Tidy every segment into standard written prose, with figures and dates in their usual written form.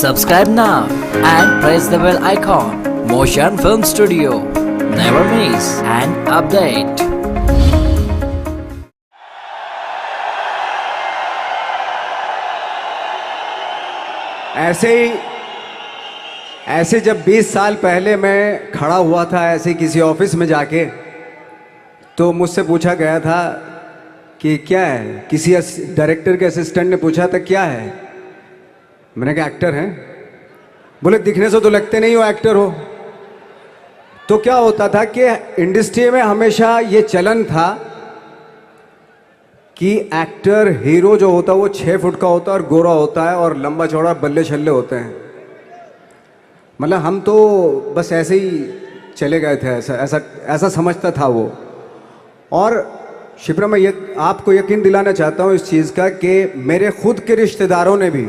Subscribe now and press the bell icon. Motion Film Studio. Never miss an update. ऐसे जब 20 साल पहले मैं खड़ा हुआ था ऐसे किसी ऑफिस में जाके, तो मुझसे पूछा गया था कि क्या है। किसी डायरेक्टर के असिस्टेंट ने पूछा था क्या है। मैंने कहा एक्टर हैं। बोले दिखने से तो लगते नहीं हो एक्टर हो। तो क्या होता था कि इंडस्ट्री में हमेशा ये चलन था कि एक्टर हीरो जो होता है वो 6 फुट का होता है और गोरा होता है और लंबा चौड़ा बल्ले छल्ले होते हैं। मतलब हम तो बस ऐसे ही चले गए थे, ऐसा समझता था वो। और शिप्रा, मैं ये आपको यकीन दिलाना चाहता हूँ इस चीज़ का कि मेरे खुद के रिश्तेदारों ने भी,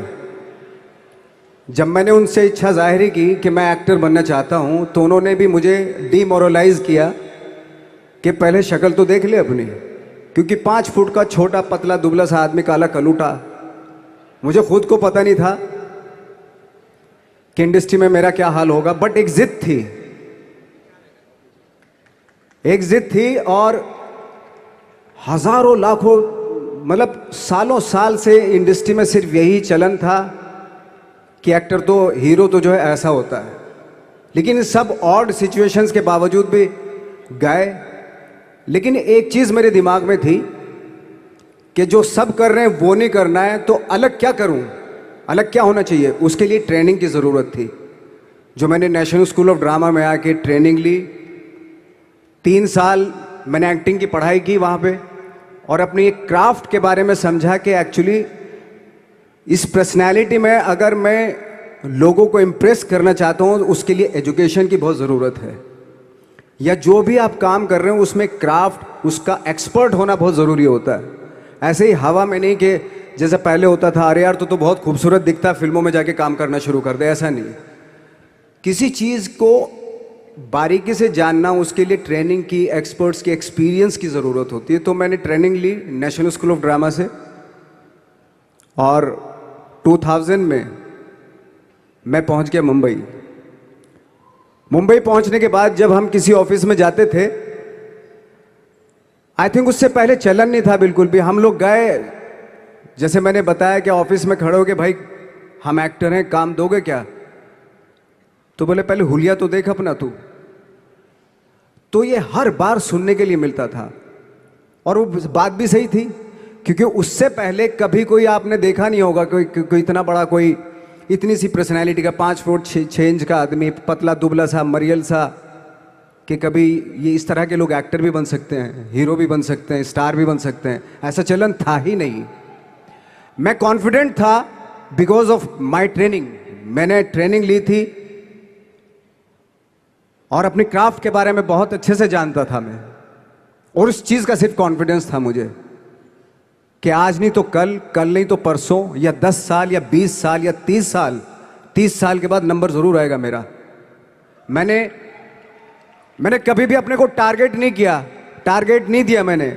जब मैंने उनसे इच्छा जाहिर की कि मैं एक्टर बनना चाहता हूँ, तो उन्होंने भी मुझे डीमोरलाइज किया कि पहले शक्ल तो देख ले अपनी, क्योंकि 5 फुट का छोटा पतला दुबला सा आदमी, काला कलूटा। मुझे खुद को पता नहीं था कि इंडस्ट्री में मेरा क्या हाल होगा, बट एक जिद थी और हजारों लाखों, मतलब सालों साल से इंडस्ट्री में सिर्फ यही चलन था कि एक्टर तो, हीरो तो जो है ऐसा होता है। लेकिन इन सब ऑड सिचुएशंस के बावजूद भी गए। लेकिन एक चीज़ मेरे दिमाग में थी कि जो सब कर रहे हैं वो नहीं करना है, तो अलग क्या करूं, अलग क्या होना चाहिए। उसके लिए ट्रेनिंग की ज़रूरत थी, जो मैंने नेशनल स्कूल ऑफ ड्रामा में आके ट्रेनिंग ली। 3 साल मैंने एक्टिंग की पढ़ाई की वहाँ पे, और अपनी एक क्राफ्ट के बारे में समझा कि एक्चुअली इस पर्सनैलिटी में अगर मैं लोगों को इम्प्रेस करना चाहता हूँ, उसके लिए एजुकेशन की बहुत ज़रूरत है। या जो भी आप काम कर रहे हो उसमें क्राफ्ट, उसका एक्सपर्ट होना बहुत ज़रूरी होता है। ऐसे ही हवा में नहीं कि जैसे पहले होता था, अरे यार तो बहुत खूबसूरत दिखता, फिल्मों में जाके काम करना शुरू कर दे। ऐसा नहीं, किसी चीज़ को बारीकी से जानना, उसके लिए ट्रेनिंग की, एक्सपर्ट्स की, एक्सपीरियंस की ज़रूरत होती है। तो मैंने ट्रेनिंग ली नेशनल स्कूल ऑफ ड्रामा से, और 2000 में मैं पहुंच गया मुंबई। मुंबई पहुंचने के बाद जब हम किसी ऑफिस में जाते थे, आई थिंक उससे पहले चलन नहीं था बिल्कुल भी। हम लोग गए, जैसे मैंने बताया कि ऑफिस में खड़े हो के, भाई हम एक्टर हैं, काम दोगे क्या। तो बोले पहले हुलिया तो देख अपना तू। तो ये हर बार सुनने के लिए मिलता था, और वो बात भी सही थी, क्योंकि उससे पहले कभी कोई आपने देखा नहीं होगा कोई इतना बड़ा, कोई इतनी सी पर्सनैलिटी का 5 फुट 6 इंच का आदमी, पतला दुबला सा मरियल सा, कि कभी ये इस तरह के लोग एक्टर भी बन सकते हैं, हीरो भी बन सकते हैं, स्टार भी बन सकते हैं। ऐसा चलन था ही नहीं। मैं कॉन्फिडेंट था बिकॉज ऑफ माई ट्रेनिंग। मैंने ट्रेनिंग ली थी और अपनी क्राफ्ट के बारे में बहुत अच्छे से जानता था मैं, और उस चीज़ का सिर्फ कॉन्फिडेंस था मुझे कि आज नहीं तो कल, कल नहीं तो परसों, या 10 साल या 20 साल या 30 साल के बाद नंबर ज़रूर आएगा मेरा। मैंने कभी भी अपने को टारगेट नहीं दिया मैंने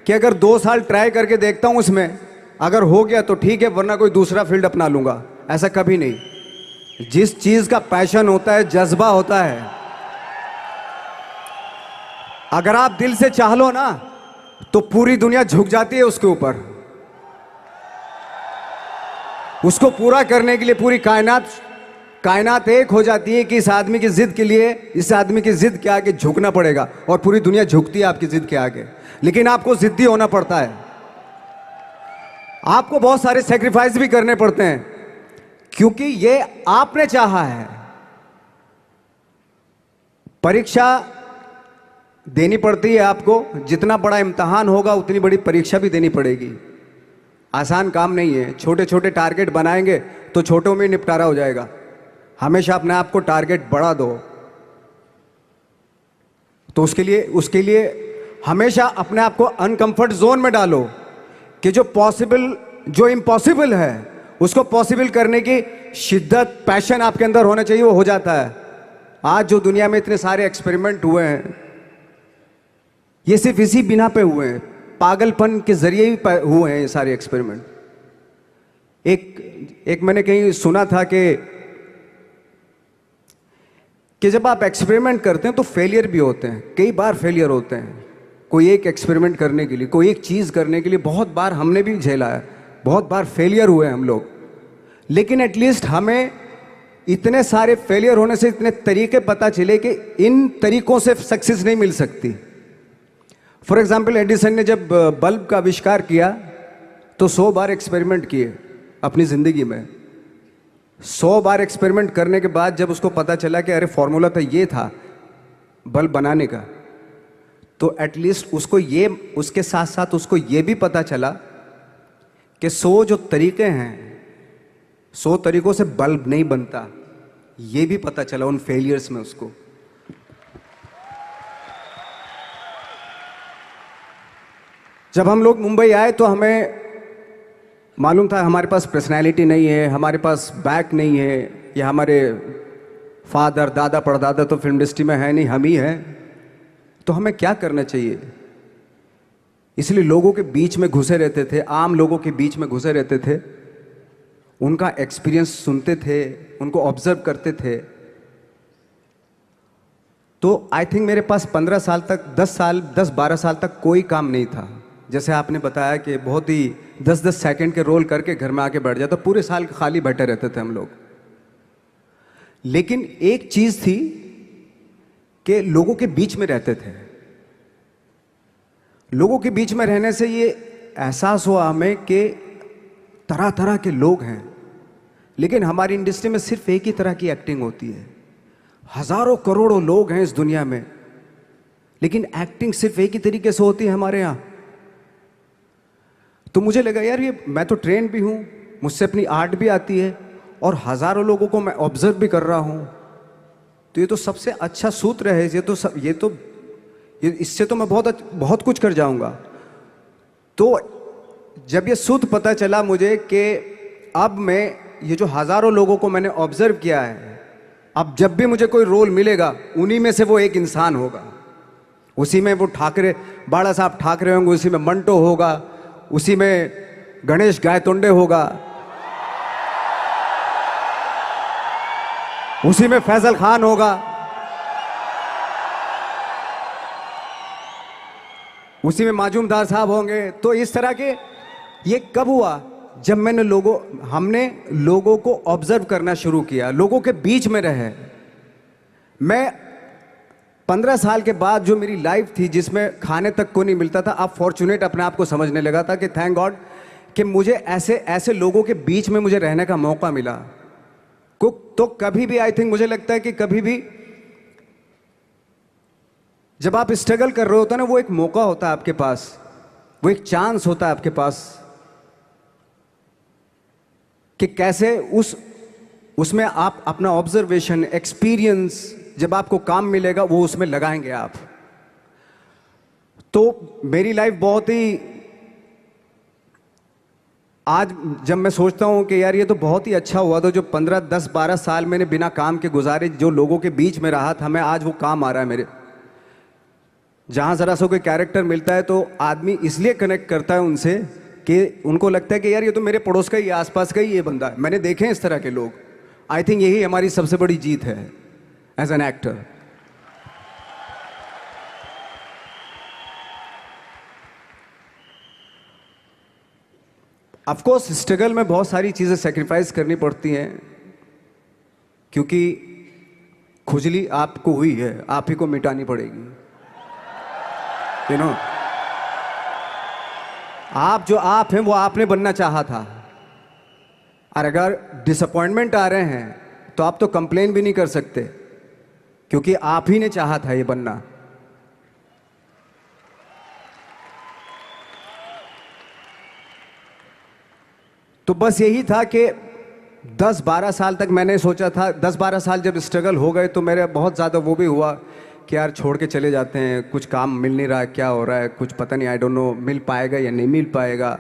कि अगर 2 साल ट्राई करके देखता हूँ, उसमें अगर हो गया तो ठीक है, वरना कोई दूसरा फील्ड अपना लूँगा। ऐसा कभी नहीं। जिस चीज़ का पैशन होता है, जज्बा होता है, अगर आप दिल से चाह लो ना, तो पूरी दुनिया झुक जाती है उसके ऊपर। उसको पूरा करने के लिए पूरी कायनात एक हो जाती है कि इस आदमी की जिद के लिए, इस आदमी की जिद के आगे झुकना पड़ेगा, और पूरी दुनिया झुकती है आपकी जिद के आगे। लेकिन आपको जिद्दी होना पड़ता है, आपको बहुत सारे सेक्रीफाइस भी करने पड़ते हैं, क्योंकि ये आपने चाहा है। परीक्षा देनी पड़ती है आपको, जितना बड़ा इम्तहान होगा उतनी बड़ी परीक्षा भी देनी पड़ेगी। आसान काम नहीं है। छोटे छोटे टारगेट बनाएंगे तो छोटों में निपटारा हो जाएगा। हमेशा अपने आप को टारगेट बढ़ा दो। तो उसके लिए हमेशा अपने आप को अनकंफर्ट जोन में डालो, कि जो इम्पॉसिबल है उसको पॉसिबल करने की शिद्दत, पैशन आपके अंदर होना चाहिए, वो हो जाता है। आज जो दुनिया में इतने सारे एक्सपेरिमेंट हुए हैं, ये सिर्फ इसी बिना पे हुए हैं, पागलपन के जरिए ही हुए हैं ये सारे एक्सपेरिमेंट। एक मैंने कहीं सुना था कि कि जब आप एक्सपेरिमेंट करते हैं तो फेलियर भी होते हैं, कई बार फेलियर होते हैं। कोई एक एक्सपेरिमेंट करने के लिए, कोई एक चीज़ करने के लिए बहुत बार हमने भी झेला है, बहुत बार फेलियर हुए हम लोग। लेकिन एटलीस्ट हमें इतने सारे फेलियर होने से इतने तरीके पता चले कि इन तरीकों से सक्सेस नहीं मिल सकती। फॉर एग्जाम्पल, एडिसन ने जब बल्ब का आविष्कार किया तो 100 बार एक्सपेरिमेंट किए अपनी ज़िंदगी में। 100 बार एक्सपेरिमेंट करने के बाद जब उसको पता चला कि अरे फॉर्मूला तो ये था बल्ब बनाने का, तो एटलीस्ट उसको ये, उसके साथ साथ उसको ये भी पता चला कि 100 जो तरीके हैं, 100 तरीकों से बल्ब नहीं बनता, ये भी पता चला उन फेलियर्स में उसको। जब हम लोग मुंबई आए तो हमें मालूम था हमारे पास पर्सनैलिटी नहीं है, हमारे पास बैक नहीं है, या हमारे फादर दादा परदादा तो फिल्म इंडस्ट्री में है नहीं, हम ही हैं। तो हमें क्या करना चाहिए? इसलिए लोगों के बीच में घुसे रहते थे, आम लोगों के बीच में घुसे रहते थे, उनका एक्सपीरियंस सुनते थे, उनको ऑब्जर्व करते थे। तो आई थिंक मेरे पास 15 साल तक, 10-12 साल तक कोई काम नहीं था। जैसे आपने बताया कि बहुत ही 10-10 सेकंड के रोल करके घर में आके बैठ जाता, पूरे साल खाली बैठे रहते थे हम लोग। लेकिन एक चीज थी कि लोगों के बीच में रहते थे। लोगों के बीच में रहने से ये एहसास हुआ हमें कि तरह तरह के लोग हैं, लेकिन हमारी इंडस्ट्री में सिर्फ एक ही तरह की एक्टिंग होती है। हजारों करोड़ों लोग हैं इस दुनिया में, लेकिन एक्टिंग सिर्फ एक ही तरीके से होती है हमारे यहाँ। तो मुझे लगा यार, ये मैं तो ट्रेन भी हूँ, मुझसे अपनी आर्ट भी आती है, और हजारों लोगों को मैं ऑब्जर्व भी कर रहा हूँ, तो ये तो सबसे अच्छा सूत्र है। ये इससे तो मैं बहुत कुछ कर जाऊंगा। तो जब ये सूत्र पता चला मुझे कि अब मैं ये जो हजारों लोगों को मैंने ऑब्जर्व किया है, अब जब भी मुझे कोई रोल मिलेगा उन्हीं में से वो एक इंसान होगा। उसी में वो ठाकरे, बाला साहब ठाकरे होंगे, उसी में मंटो होगा, उसी में गणेश गायतोंडे होगा, उसी में फैजल खान होगा, उसी में माजूमदार साहब होंगे। तो इस तरह के, ये कब हुआ? जब हमने लोगों को ऑब्जर्व करना शुरू किया, लोगों के बीच में रहे। मैं 15 साल के बाद जो मेरी लाइफ थी, जिसमें खाने तक को नहीं मिलता था, अब फॉर्चुनेट अपने आप को समझने लगा था कि थैंक गॉड कि मुझे ऐसे लोगों के बीच में मुझे रहने का मौका मिला। तो कभी भी, आई थिंक मुझे लगता है कि कभी भी जब आप स्ट्रगल कर रहे होते हैं ना, वो एक मौका होता है आपके पास, वो एक चांस होता है आपके पास कि कैसे उसमें आप अपना ऑब्जर्वेशन, एक्सपीरियंस, जब आपको काम मिलेगा वो उसमें लगाएंगे आप। तो मेरी लाइफ बहुत ही, आज जब मैं सोचता हूं कि यार ये तो बहुत ही अच्छा हुआ, तो जो 15, 10, 12 साल मैंने बिना काम के गुजारे, जो लोगों के बीच में रहा था मैं, आज वो काम आ रहा है मेरे। जहां जरा सा कोई कैरेक्टर मिलता है तो आदमी इसलिए कनेक्ट करता है उनसे कि उनको लगता है कि यार ये तो मेरे पड़ोस का ही, आसपास का ही ये बंदा है। मैंने देखे हैं इस तरह के लोग। आई थिंक यही हमारी सबसे बड़ी जीत है as an actor. Of course struggle में बहुत सारी चीजें सेक्रीफाइस करनी पड़ती हैं, क्योंकि खुजली आपको हुई है, आप ही को मिटानी पड़ेगी। यू नो, आप जो आप हैं वो आपने बनना चाहा था, और अगर डिसअपॉइंटमेंट आ रहे हैं तो आप तो कंप्लेन भी नहीं कर सकते, क्योंकि आप ही ने चाहा था ये बनना। तो बस यही था कि 10-12 साल तक मैंने सोचा था, 10-12 साल जब स्ट्रगल हो गए तो मेरे बहुत ज़्यादा वो भी हुआ कि यार छोड़ के चले जाते हैं, कुछ काम मिल नहीं रहा है, क्या हो रहा है कुछ पता नहीं, आई डोंट नो मिल पाएगा या नहीं मिल पाएगा।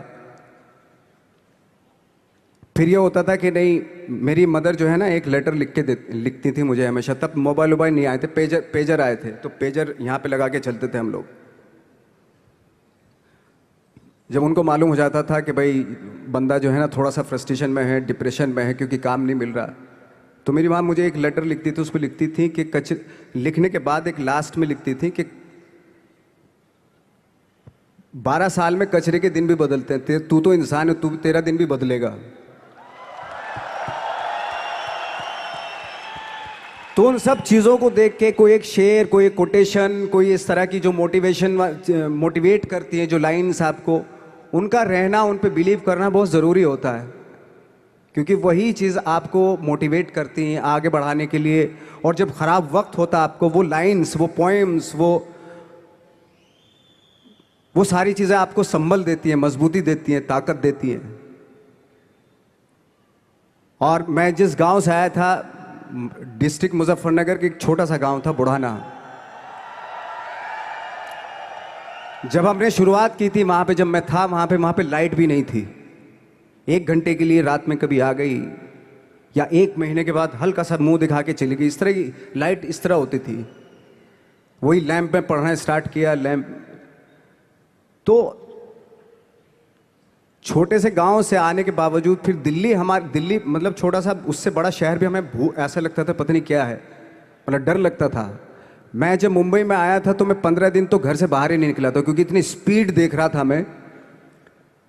फिर ये होता था कि नहीं, मेरी मदर जो है ना, एक लेटर लिखती थी मुझे हमेशा। तब मोबाइल नहीं आए थे, पेजर आए थे, तो पेजर यहाँ पे लगा के चलते थे हम लोग। जब उनको मालूम हो जाता था कि भाई बंदा जो है ना थोड़ा सा फ्रस्ट्रेशन में है, डिप्रेशन में है, क्योंकि काम नहीं मिल रहा, तो मेरी माँ मुझे एक लेटर लिखती थी, उस पर लिखती थी कि लिखने के बाद एक लास्ट में लिखती थी कि 12 साल में कचरे के दिन भी बदलते हैं, तू तो इंसान है, तेरा दिन भी बदलेगा। तो उन सब चीज़ों को देख के कोई एक शेर, कोई एक कोटेशन, कोई इस तरह की जो मोटिवेट करती है, जो लाइंस आपको, उनका रहना, उन पे बिलीव करना बहुत ज़रूरी होता है, क्योंकि वही चीज़ आपको मोटिवेट करती हैं आगे बढ़ाने के लिए। और जब ख़राब वक्त होता है आपको, वो लाइंस, वो पोएम्स, वो सारी चीज़ें आपको संबल देती हैं, मजबूती देती हैं, ताकत देती हैं। और मैं जिस गांव से आया था, डिस्ट्रिक्ट मुजफ्फरनगर के एक छोटा सा गांव था बुढ़ाना। जब हमने शुरुआत की थी वहाँ पे, जब मैं था वहाँ पे लाइट भी नहीं थी। 1 घंटे के लिए रात में कभी आ गई, या 1 महीने के बाद हल्का सा मुंह दिखा के चली गई। इस तरह की लाइट इस तरह होती थी। वही लैंप में पढ़ना स्टार्ट किया, लैंप। तो छोटे से गांव से आने के बावजूद फिर दिल्ली मतलब छोटा सा, उससे बड़ा शहर भी हमें ऐसा लगता था पता नहीं क्या है, मतलब डर लगता था। मैं जब मुंबई में आया था तो मैं 15 दिन तो घर से बाहर ही नहीं निकला था, क्योंकि इतनी स्पीड देख रहा था मैं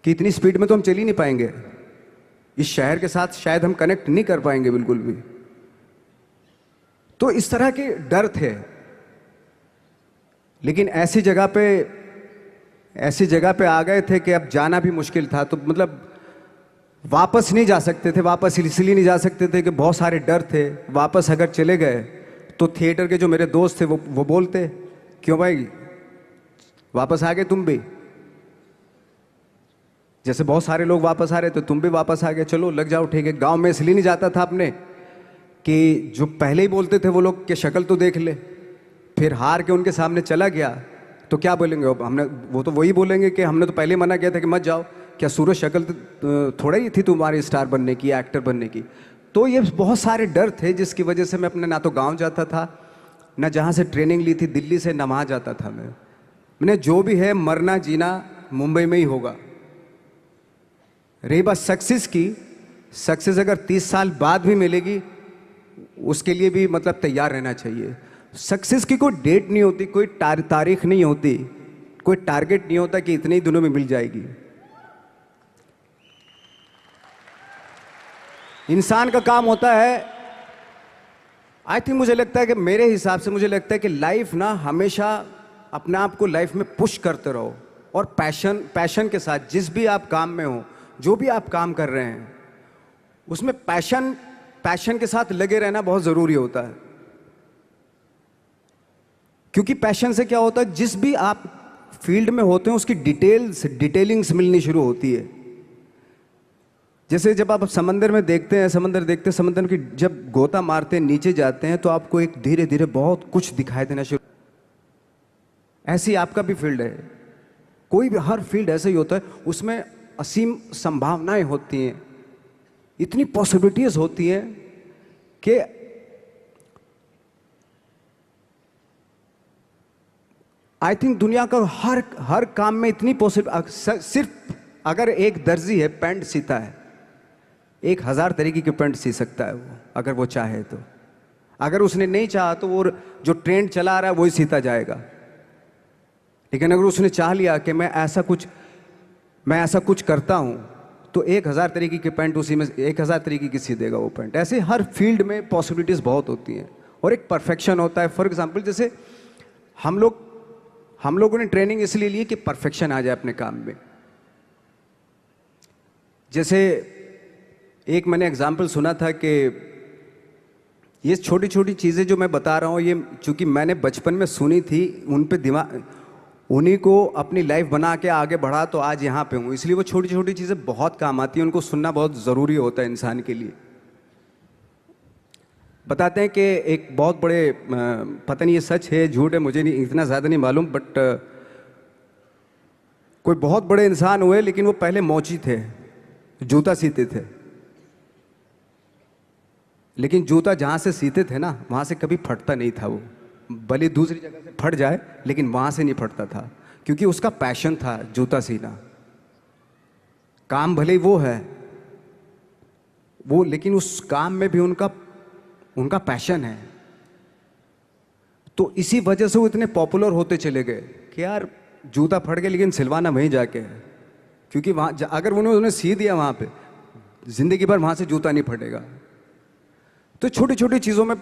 कि इतनी स्पीड में तो हम चल ही नहीं पाएंगे, इस शहर के साथ शायद हम कनेक्ट नहीं कर पाएंगे बिल्कुल भी। तो इस तरह के डर थे। लेकिन ऐसी जगह पे आ गए थे कि अब जाना भी मुश्किल था। तो मतलब वापस नहीं जा सकते थे। वापस इसलिए नहीं जा सकते थे कि बहुत सारे डर थे। वापस अगर चले गए तो थिएटर के जो मेरे दोस्त थे वो बोलते, क्यों भाई वापस आ गए तुम भी, जैसे बहुत सारे लोग वापस आ रहे तो तुम भी वापस आ गए, चलो लग जाओ ठीक है। गांव में इसलिए नहीं जाता था अपने कि जो पहले ही बोलते थे वो लोग कि शक्ल तो देख ले, फिर हार के उनके सामने चला गया तो क्या बोलेंगे वो तो वही बोलेंगे कि हमने तो पहले मना किया था कि मत जाओ, क्या सूरज शक्ल थोड़ा ही थी तुम्हारी स्टार बनने की, एक्टर बनने की। तो ये बहुत सारे डर थे जिसकी वजह से मैं अपने ना तो गांव जाता था, ना जहाँ से ट्रेनिंग ली थी दिल्ली से, ना वहाँ जाता था। मैंने जो भी है मरना जीना मुंबई में ही होगा। रही बात सक्सेस की, सक्सेस अगर 30 साल बाद भी मिलेगी उसके लिए भी मतलब तैयार रहना चाहिए। सक्सेस की कोई डेट नहीं होती, कोई तारीख नहीं होती, कोई टारगेट नहीं होता कि इतने ही दिनों में मिल जाएगी। इंसान का काम होता है, आई थिंक मुझे लगता है कि मेरे हिसाब से मुझे लगता है कि लाइफ ना हमेशा अपने आप को लाइफ में पुश करते रहो, और पैशन के साथ जिस भी आप काम में हो, जो भी आप काम कर रहे हैं उसमें पैशन के साथ लगे रहना बहुत ज़रूरी होता है। क्योंकि पैशन से क्या होता है, जिस भी आप फील्ड में होते हैं उसकी डिटेलिंग्स मिलनी शुरू होती है। जैसे जब आप समंदर में देखते हैं, समंदर की जब गोता मारते हैं, नीचे जाते हैं तो आपको एक धीरे धीरे बहुत कुछ दिखाई देना शुरू। ऐसी आपका भी फील्ड है, कोई भी हर फील्ड ऐसा ही होता है, उसमें असीम संभावनाएं होती हैं, इतनी पॉसिबिलिटीज होती हैं कि आई थिंक दुनिया का हर काम में इतनी सिर्फ अगर एक दर्जी है पैंट सीता है, 1000 तरीके की पैंट सी सकता है वो, अगर वो चाहे तो। अगर उसने नहीं चाहा तो वो जो ट्रेंड चला आ रहा है वही सीता जाएगा। लेकिन अगर उसने चाह लिया कि मैं ऐसा कुछ करता हूं, तो 1000 तरीके की पैंट उसी में 1000 तरीके की सी देगा वो पैंट। ऐसे हर फील्ड में पॉसिबिलिटीज बहुत होती हैं और एक परफेक्शन होता है। फॉर एग्जाम्पल जैसे हम लोगों ने ट्रेनिंग इसलिए ली कि परफेक्शन आ जाए अपने काम में। जैसे एक मैंने एग्जाम्पल सुना था कि ये छोटी छोटी चीज़ें जो मैं बता रहा हूँ, ये चूंकि मैंने बचपन में सुनी थी, उन पे उन्हीं को अपनी लाइफ बना के आगे बढ़ा तो आज यहाँ पे हूँ। इसलिए वो छोटी छोटी चीज़ें बहुत काम आती हैं, उनको सुनना बहुत ज़रूरी होता है इंसान के लिए। बताते हैं कि एक बहुत बड़े, पता नहीं ये सच है झूठ है, मुझे नहीं इतना ज़्यादा नहीं मालूम, बट कोई बहुत बड़े इंसान हुए, लेकिन वो पहले मोची थे, जूता सीते थे। लेकिन जूता जहाँ से सीते थे ना, वहाँ से कभी फटता नहीं था वो, भले दूसरी जगह से फट जाए लेकिन वहाँ से नहीं फटता था, क्योंकि उसका पैशन था जूता सीना। काम भले ही वो है वो, लेकिन उस काम में भी उनका उनका पैशन है। तो इसी वजह से वो इतने पॉपुलर होते चले गए कि यार जूता फट गया लेकिन सिलवाना वहीं जाके है, क्योंकि वहाँ अगर उन्होंने सी दिया वहाँ पे, जिंदगी भर वहाँ से जूता नहीं फटेगा। तो छोटी छोटी चीज़ों में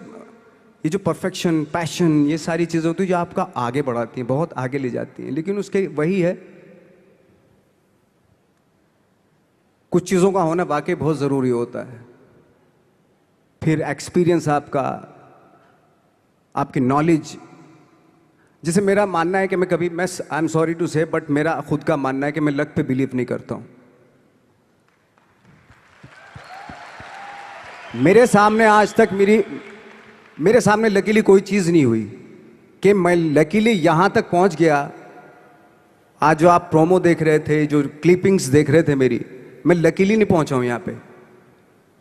ये जो परफेक्शन, पैशन, ये सारी चीज़ें होती है जो आपका आगे बढ़ाती हैं, बहुत आगे ले जाती हैं। लेकिन उसके वही है, कुछ चीज़ों का होना वाकई बहुत ज़रूरी होता है। फिर एक्सपीरियंस आपका, आपकी नॉलेज। जैसे मेरा मानना है कि मैं आई एम सॉरी टू से, बट मेरा खुद का मानना है कि मैं लक पे बिलीव नहीं करता हूँ। मेरे सामने आज तक मेरे सामने लकीली कोई चीज़ नहीं हुई कि मैं लकीली यहाँ तक पहुँच गया। आज जो आप प्रोमो देख रहे थे, जो क्लिपिंग्स देख रहे थे मेरी, मैं लकीली नहीं पहुँचा हूँ यहाँ पे।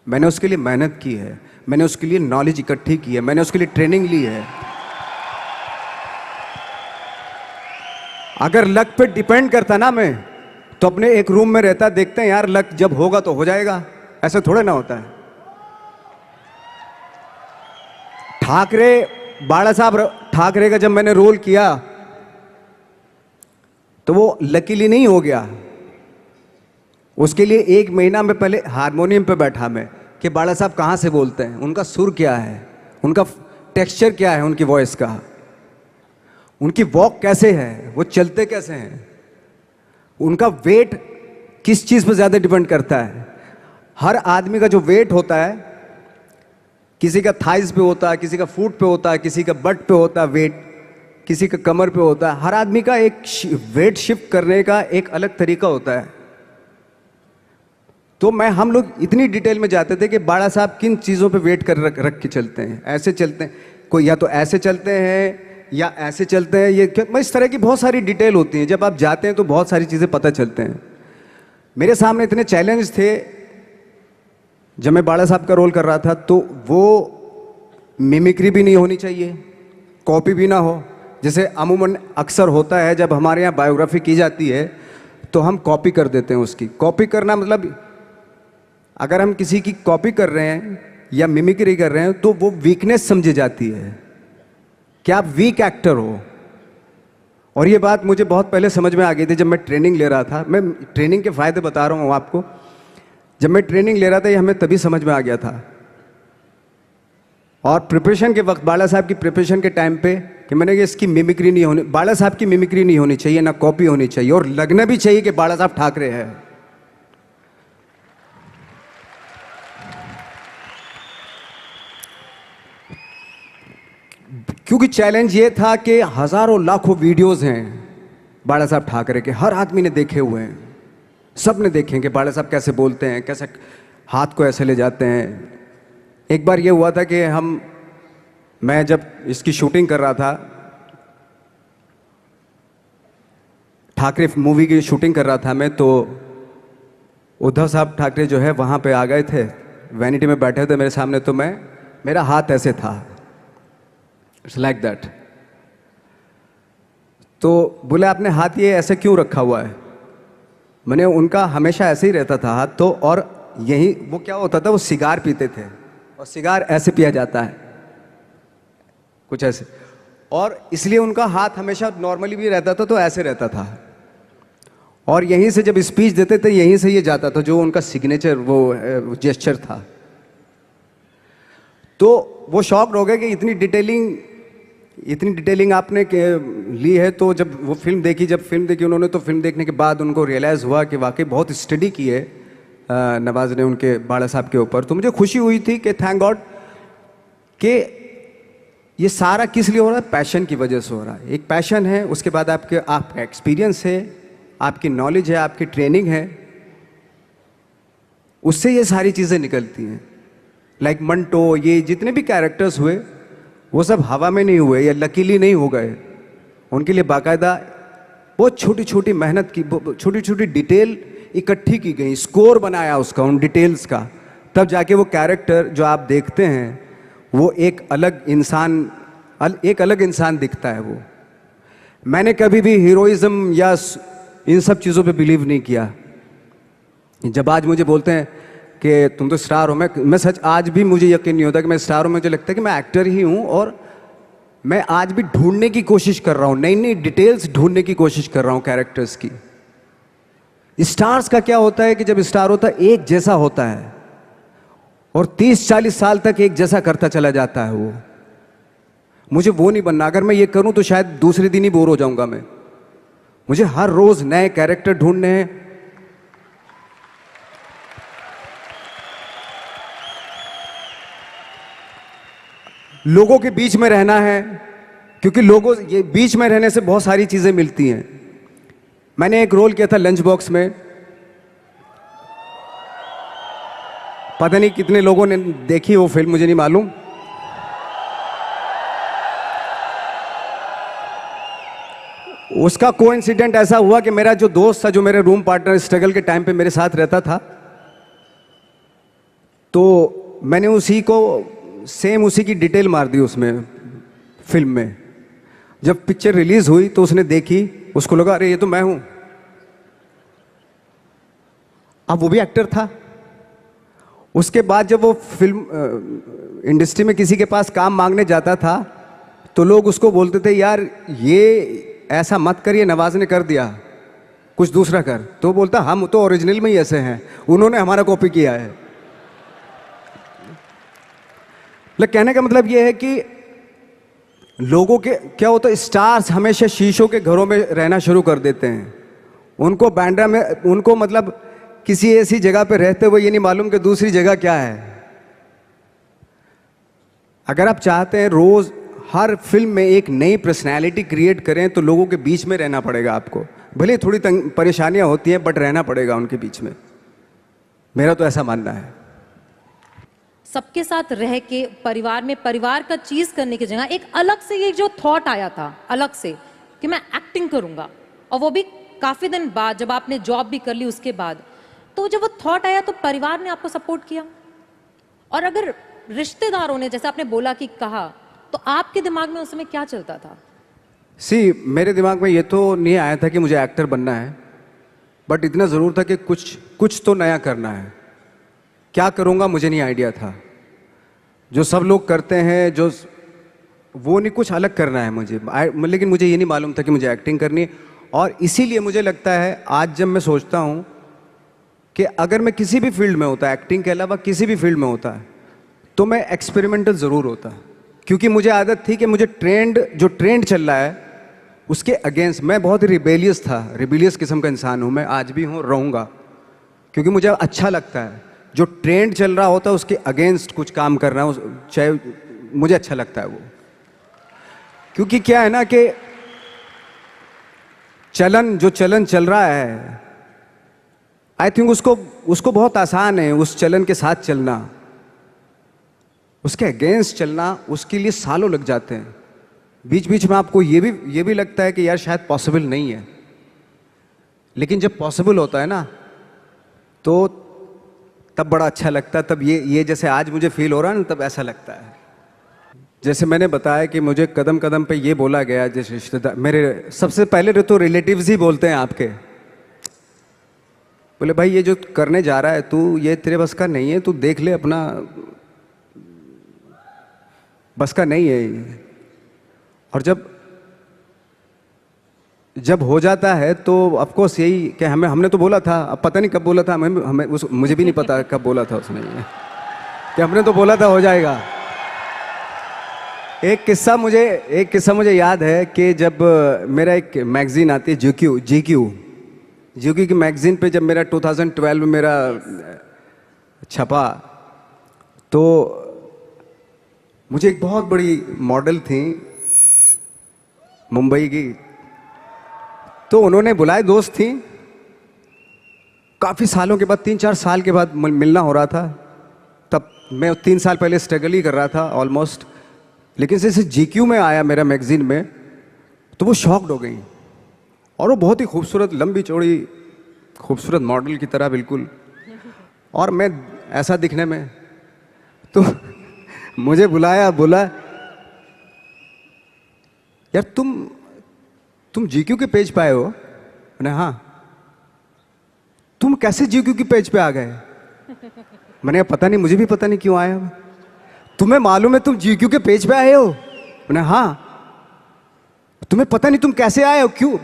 मैंने उसके लिए मेहनत की है, मैंने उसके लिए नॉलेज इकट्ठी की है, मैंने उसके लिए ट्रेनिंग ली है। अगर लक पे डिपेंड करता ना मैं, तो अपने एक रूम में रहता, देखते हैं यार लक जब होगा तो हो जाएगा, ऐसा थोड़ा ना होता है। बाला साहब ठाकरे का जब मैंने रोल किया तो वो लकीली नहीं हो गया। उसके लिए 1 महीना में पहले हारमोनियम पे बैठा मैं कि बाला साहब कहाँ से बोलते हैं, उनका सुर क्या है, उनका टेक्सचर क्या है, उनकी वॉइस का, उनकी वॉक कैसे है, वो चलते कैसे हैं, उनका वेट किस चीज़ पर ज़्यादा डिपेंड करता है। हर आदमी का जो वेट होता है, किसी का थाइस पे होता है, किसी का फुट पे होता है, किसी का बट पे होता है वेट, किसी का कमर पे होता है। हर आदमी का एक वेट शिफ्ट करने का एक अलग तरीका होता है। तो हम लोग इतनी डिटेल में जाते थे कि बाड़ा साहब किन चीज़ों पे वेट कर रख के चलते हैं, ऐसे चलते हैं, कोई या तो ऐसे चलते हैं या ऐसे चलते हैं, इस तरह की बहुत सारी डिटेल होती हैं। जब आप जाते हैं तो बहुत सारी चीज़ें पता चलते हैं। मेरे सामने इतने चैलेंज थे जब मैं बाड़ा साहब का रोल कर रहा था, तो वो मिमिक्री भी नहीं होनी चाहिए, कॉपी भी ना हो। जैसे अमूमन अक्सर होता है जब हमारे यहाँ बायोग्राफी की जाती है तो हम कॉपी कर देते हैं उसकी। कॉपी करना मतलब अगर हम किसी की कॉपी कर रहे हैं या मिमिक्री कर रहे हैं तो वो वीकनेस समझी जाती है कि आप वीक एक्टर हो। और ये बात मुझे बहुत पहले समझ में आ गई थी जब मैं ट्रेनिंग ले रहा था। मैं ट्रेनिंग के फ़ायदे बता रहा हूँ आपको। जब मैं ट्रेनिंग ले रहा था ये हमें तभी समझ में आ गया था। और प्रिपरेशन के वक्त, बाला साहब की प्रिपरेशन के टाइम पे, कि मैंने कि इसकी मिमिक्री नहीं होनी, बाला साहब की मिमिक्री नहीं होनी चाहिए, ना कॉपी होनी चाहिए, और लगना भी चाहिए कि बाला साहब ठाकरे है। क्योंकि चैलेंज ये था कि हजारों लाखों वीडियोस हैं बाला साहब ठाकरे के, हर आदमी ने देखे हुए हैं, सब ने देखे कि बाला साहब कैसे बोलते हैं, कैसे हाथ को ऐसे ले जाते हैं। एक बार ये हुआ था कि मैं जब इसकी शूटिंग कर रहा था, ठाकरे मूवी की शूटिंग कर रहा था मैं, तो उद्धव साहब ठाकरे जो है वहाँ पे आ गए थे, वैनिटी में बैठे थे मेरे सामने। तो मेरा हाथ ऐसे था, इट्स लाइक दैट। तो बोले आपने हाथ ये ऐसे क्यों रखा हुआ है? मैंने उनका हमेशा ऐसे ही रहता था हाथ। तो और यही वो क्या होता था, वो सिगार पीते थे, और सिगार ऐसे पिया जाता है कुछ ऐसे, और इसलिए उनका हाथ हमेशा नॉर्मली भी रहता था तो ऐसे रहता था। और यहीं से जब स्पीच देते थे यहीं से ये जाता था, जो उनका सिग्नेचर वो जेस्चर था। तो वो शॉक्ड हो गए कि इतनी डिटेलिंग आपने ली है। तो जब फिल्म देखी उन्होंने, तो फिल्म देखने के बाद उनको रियलाइज़ हुआ कि वाकई बहुत स्टडी की है नवाज ने उनके बाड़ा साहब के ऊपर। तो मुझे खुशी हुई थी कि थैंक गॉड कि ये सारा किस लिए हो रहा है, पैशन की वजह से हो रहा है। एक पैशन है, उसके बाद आपका एक्सपीरियंस है, आपकी नॉलेज है, आपकी ट्रेनिंग है, उससे ये सारी चीज़ें निकलती हैं। लाइक मंटो, ये जितने भी कैरेक्टर्स हुए वो सब हवा में नहीं हुए या लकीली नहीं हो गए। उनके लिए बाकायदा बहुत छोटी छोटी मेहनत की, छोटी छोटी डिटेल इकट्ठी की गई, स्कोर बनाया उसका, उन डिटेल्स का, तब जाके वो कैरेक्टर जो आप देखते हैं वो एक अलग इंसान दिखता है। वो मैंने कभी भी हीरोइज्म या इन सब चीज़ों पे बिलीव नहीं किया। जब आज मुझे बोलते हैं कि तुम तो स्टार हो। मैं सच आज भी मुझे यकीन नहीं होता कि मैं स्टार हूँ। मुझे लगता है कि मैं एक्टर ही हूँ, और मैं आज भी ढूंढने की कोशिश कर रहा हूँ, नई नई डिटेल्स ढूंढने की कोशिश कर रहा हूँ कैरेक्टर्स की। स्टार्स का क्या होता है कि जब स्टार होता है एक जैसा होता है, और 30-40 साल तक एक जैसा करता चला जाता है वो। मुझे वो नहीं बनना। अगर मैं ये करूं तो शायद दूसरे दिन ही बोर हो जाऊंगा मैं। मुझे हर रोज नए कैरेक्टर ढूंढने हैं। लोगों के बीच में रहना है, क्योंकि लोगों ये बीच में रहने से बहुत सारी चीजें मिलती हैं। मैंने एक रोल किया था लंच बॉक्स में। पता नहीं कितने लोगों ने देखी वो फिल्म, मुझे नहीं मालूम। उसका कोइंसिडेंट ऐसा हुआ कि मेरा जो दोस्त था, जो मेरे रूम पार्टनर स्ट्रगल के टाइम पे मेरे साथ रहता था, तो मैंने उसी को सेम उसी की डिटेल मार दी उसमें फिल्म में। जब पिक्चर रिलीज हुई तो उसने देखी, उसको लगा अरे ये तो मैं हूं। अब वो भी एक्टर था। उसके बाद जब वो फिल्म इंडस्ट्री में किसी के पास काम मांगने जाता था, तो लोग उसको बोलते थे यार ये ऐसा मत कर, ये नवाज ने कर दिया, कुछ दूसरा कर। तो बोलता हम तो ओरिजिनल में ही ऐसे हैं, उन्होंने हमारा कॉपी किया है। लेकिन कहने का मतलब ये है कि लोगों के क्या होता है, स्टार्स हमेशा शीशों के घरों में रहना शुरू कर देते हैं। उनको बैंड्रा में, उनको मतलब किसी ऐसी जगह पे रहते हुए ये नहीं मालूम कि दूसरी जगह क्या है। अगर आप चाहते हैं रोज हर फिल्म में एक नई पर्सनैलिटी क्रिएट करें, तो लोगों के बीच में रहना पड़ेगा आपको। भले थोड़ी परेशानियां होती हैं, बट रहना पड़ेगा उनके बीच में। मेरा तो ऐसा मानना है। सबके साथ रह के परिवार में परिवार का चीज करने की जगह एक अलग से ये जो थॉट आया था अलग से कि मैं एक्टिंग करूंगा, और वो भी काफी दिन बाद जब आपने जॉब भी कर ली उसके बाद, तो जब वो थॉट आया तो परिवार ने आपको सपोर्ट किया? और अगर रिश्तेदारों ने, जैसे आपने बोला कि कहा, तो आपके दिमाग में उस समय क्या चलता था? मेरे दिमाग में ये तो नहीं आया था कि मुझे एक्टर बनना है, बट इतना ज़रूर था कि कुछ तो नया करना है। क्या करूँगा मुझे नहीं आइडिया था। जो सब लोग करते हैं जो वो नहीं, कुछ अलग करना है मुझे। लेकिन मुझे ये नहीं मालूम था कि मुझे एक्टिंग करनी है। और इसीलिए मुझे लगता है आज जब मैं सोचता हूँ कि अगर मैं किसी भी फील्ड में होता, एक्टिंग के अलावा किसी भी फील्ड में होता, तो मैं एक्सपेरिमेंटल ज़रूर होता। क्योंकि मुझे आदत थी कि मुझे जो ट्रेंड चल रहा है उसके अगेंस्ट, मैं बहुत ही रिबेलियस था, रिबेलियस किस्म का इंसान हूँ मैं, आज भी हूँ, रहूँगा। क्योंकि मुझे अच्छा लगता है जो ट्रेंड चल रहा होता है उसके अगेंस्ट कुछ काम करना, चाहे मुझे अच्छा लगता है वो। क्योंकि क्या है ना कि जो चलन चल रहा है, आई थिंक उसको बहुत आसान है उस चलन के साथ चलना। उसके अगेंस्ट चलना, उसके लिए सालों लग जाते हैं। बीच बीच में आपको ये भी लगता है कि यार शायद पॉसिबल नहीं है। लेकिन जब पॉसिबल होता है ना, तो तब बड़ा अच्छा लगता है। तब ये जैसे आज मुझे फील हो रहा है ना, तब ऐसा लगता है। जैसे मैंने बताया कि मुझे कदम कदम पे ये बोला गया, जैसे रिश्तेदार मेरे, सबसे पहले तो रिलेटिव्स ही बोलते हैं आपके, बोले भाई ये जो करने जा रहा है तू, ये तेरे बस का नहीं है, तू देख ले अपना, बस का नहीं है ये। और जब हो जाता है तो ऑफकोर्स यही कि हमने तो बोला था, अब पता नहीं कब बोला था, मुझे भी नहीं पता कब बोला था उसने ये, कि हमने तो बोला था हो जाएगा। एक किस्सा मुझे याद है कि जब मेरा एक मैगजीन आती है जीक्यू की मैगजीन पे, जब मेरा 2012 में मेरा छपा, तो मुझे एक बहुत बड़ी मॉडल थी मुंबई की, तो उन्होंने बुलाए, दोस्त थी, काफ़ी सालों के बाद, 3-4 साल के बाद मिलना हो रहा था। तब मैं 3 साल पहले स्ट्रगल ही कर रहा था ऑलमोस्ट। लेकिन जैसे जीक्यू में आया मेरा मैगजीन में, तो वो शॉक्ड हो गई। और वो बहुत ही खूबसूरत, लंबी चौड़ी खूबसूरत मॉडल की तरह बिल्कुल, और मैं ऐसा दिखने में, तो मुझे बोला यार तुम जीक्यू के पेज पे आए हो? मैंने हाँ। तुम कैसे जीक्यू के पेज पे आ गए? मैंने कहा पता नहीं, मुझे भी पता नहीं क्यों आया मैं। तुम्हें मालूम है तुम जीक्यू के पेज पे आए हो? मैंने हाँ। तुम्हें पता नहीं तुम कैसे आए हो, क्यों?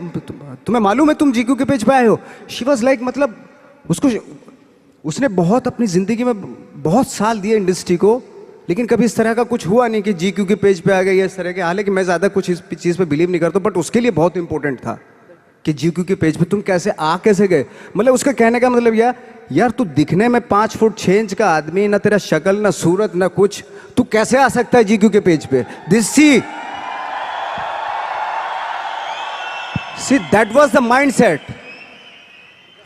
तुम्हें मालूम है तुम जीक्यू के पेज पे आए हो? शी वॉज लाइक, मतलब उसने बहुत अपनी जिंदगी में बहुत साल दिए इंडस्ट्री को, लेकिन कभी इस तरह का कुछ हुआ नहीं कि जीक्यू के पेज पे आ गए इस तरह के। हालांकि मैं ज़्यादा कुछ इस चीज़ पे बिलीव नहीं करता, बट उसके लिए बहुत इंपॉर्टेंट था कि जीक्यू के पेज पे तुम कैसे गए। मतलब उसका कहने का मतलब यार तू दिखने में 5 फुट 6 इंच का आदमी, ना तेरा शक्ल ना सूरत ना कुछ, तू कैसे आ सकता है जीक्यू के पेज पे? See that was the mindset.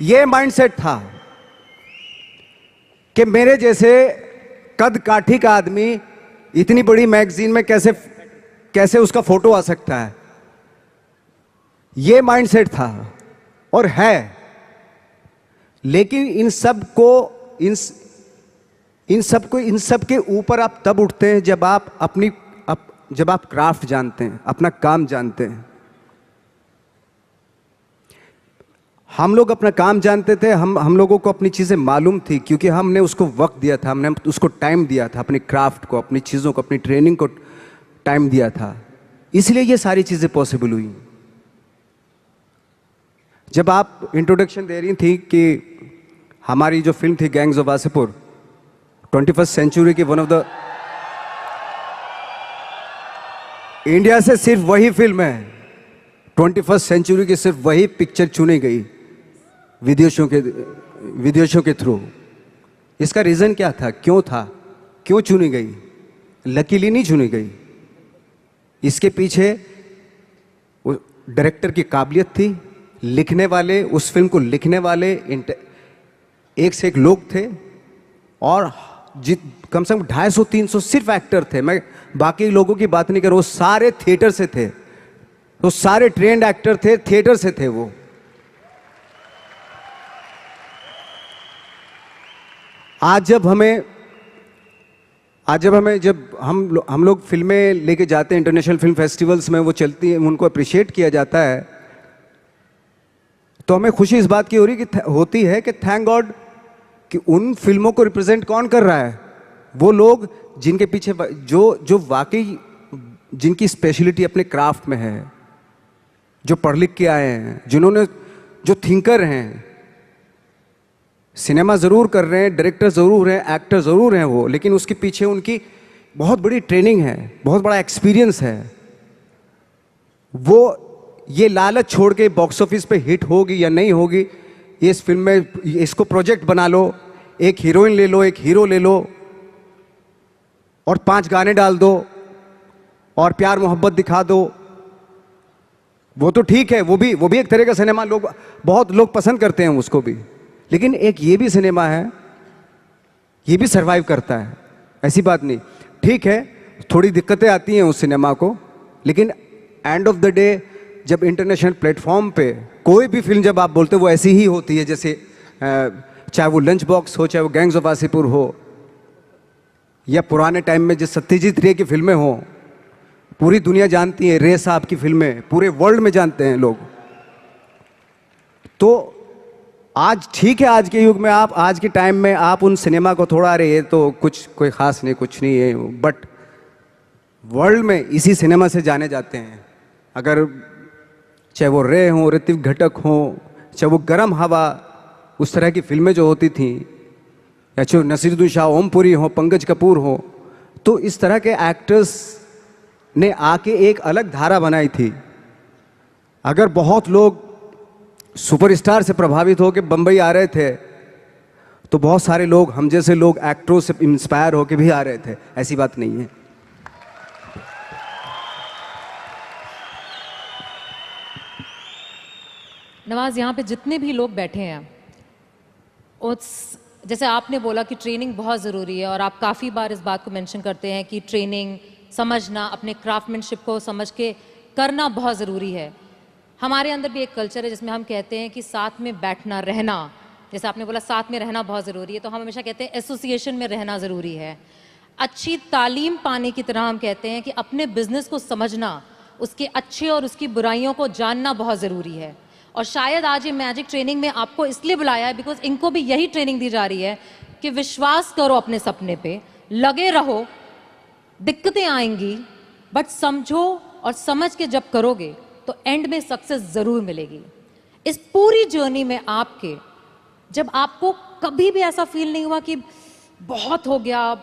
ये माइंडसेट था कि मेरे जैसे कद काठी का आदमी इतनी बड़ी मैगजीन में कैसे उसका फोटो आ सकता है। ये माइंडसेट था और है। लेकिन इन सब के ऊपर आप तब उठते हैं जब आप क्राफ्ट जानते हैं, अपना काम जानते हैं। हम लोग अपना काम जानते थे, हम लोगों को अपनी चीज़ें मालूम थी, क्योंकि हमने उसको वक्त दिया था, हमने उसको टाइम दिया था, अपनी क्राफ्ट को, अपनी चीज़ों को, अपनी ट्रेनिंग को टाइम दिया था। इसलिए ये सारी चीज़ें पॉसिबल हुई। जब आप इंट्रोडक्शन दे रही थी कि हमारी जो फिल्म थी gangs of Wasseypur, 21st century की वन ऑफ द इंडिया से सिर्फ वही फिल्म है, 21st सेंचुरी की सिर्फ वही पिक्चर चुनी गई विदेशों के थ्रू। इसका रीज़न क्या था, क्यों चुनी गई? लकीली नहीं चुनी गई। इसके पीछे डायरेक्टर की काबिलियत थी, लिखने वाले, उस फिल्म को लिखने वाले एक से एक लोग थे, और कम से कम 250-300 सिर्फ एक्टर थे। मैं बाकी लोगों की बात नहीं कर रहा, वो सारे थिएटर से थे, तो सारे ट्रेंड एक्टर थे, थिएटर से थे वो। आज जब हम लोग फिल्में लेके जाते हैं इंटरनेशनल फिल्म फेस्टिवल्स में, वो चलती हैं, उनको अप्रिशिएट किया जाता है, तो हमें खुशी इस बात की होती है कि थैंक गॉड कि उन फिल्मों को रिप्रेजेंट कौन कर रहा है? वो लोग जिनके पीछे जो वाकई जिनकी स्पेशलिटी अपने क्राफ्ट में है, जो पढ़ लिख के आए हैं, जो थिंकर हैं। सिनेमा ज़रूर कर रहे हैं, डायरेक्टर ज़रूर हैं, एक्टर ज़रूर हैं वो, लेकिन उसके पीछे उनकी बहुत बड़ी ट्रेनिंग है, बहुत बड़ा एक्सपीरियंस है। वो ये लालच छोड़ के बॉक्स ऑफिस पे हिट होगी या नहीं होगी, इस फिल्म में इसको प्रोजेक्ट बना लो, एक हीरोइन ले लो, एक हीरो ले लो, और 5 गाने डाल दो और प्यार मोहब्बत दिखा दो, वो तो ठीक है, वो भी एक तरह का सिनेमा, बहुत लोग पसंद करते हैं उसको भी। लेकिन एक ये भी सिनेमा है, ये भी सरवाइव करता है, ऐसी बात नहीं। ठीक है, थोड़ी दिक्कतें आती हैं उस सिनेमा को, लेकिन एंड ऑफ द डे जब इंटरनेशनल प्लेटफॉर्म पे कोई भी फिल्म जब आप बोलते हो, वो ऐसी ही होती है, जैसे चाहे वो लंच बॉक्स हो, चाहे वो गैंग्स ऑफ वासेपुर हो, या पुराने टाइम में जो सत्यजीत रे की फिल्में हो, पूरी दुनिया जानती है। रे साहब की फिल्में पूरे वर्ल्ड में जानते हैं लोग। तो आज ठीक है, आज के युग में आज के टाइम में आप उन सिनेमा को थोड़ा, अरे ये तो कोई ख़ास नहीं, कुछ नहीं है, बट वर्ल्ड में इसी सिनेमा से जाने जाते हैं। अगर चाहे वो रे हो, ऋतिक घटक हो, चाहे वो गरम हवा, उस तरह की फिल्में जो होती थी, या चाहे नसीरुद्दीन शाह, ओमपुरी हो, पंकज कपूर हो, तो इस तरह के एक्टर्स ने आके एक अलग धारा बनाई थी। अगर बहुत लोग सुपरस्टार से प्रभावित होकर बम्बई आ रहे थे, तो बहुत सारे लोग, हम जैसे लोग, एक्टरों से इंस्पायर होकर भी आ रहे थे, ऐसी बात नहीं है। नवाज, यहाँ पे जितने भी लोग बैठे हैं, जैसे आपने बोला कि ट्रेनिंग बहुत ज़रूरी है, और आप काफ़ी बार इस बात को मेंशन करते हैं कि ट्रेनिंग, समझना, अपने क्राफ्टमैनशिप को समझ के करना बहुत ज़रूरी है। हमारे अंदर भी एक कल्चर है जिसमें हम कहते हैं कि साथ में बैठना, रहना, जैसे आपने बोला साथ में रहना बहुत ज़रूरी है, तो हम हमेशा कहते हैं एसोसिएशन में रहना ज़रूरी है। अच्छी तालीम पाने की तरह हम कहते हैं कि अपने बिजनेस को समझना, उसके अच्छे और उसकी बुराइयों को जानना बहुत ज़रूरी है। और शायद आज ये मैजिक ट्रेनिंग में आपको इसलिए बुलाया है बिकॉज इनको भी यही ट्रेनिंग दी जा रही है कि विश्वास करो अपने सपने पे, लगे रहो, दिक्कतें आएंगी, बट समझो और समझ के जब करोगे तो एंड में सक्सेस जरूर मिलेगी। इस पूरी जर्नी में आपके, जब आपको कभी भी ऐसा फील नहीं हुआ कि बहुत हो गया,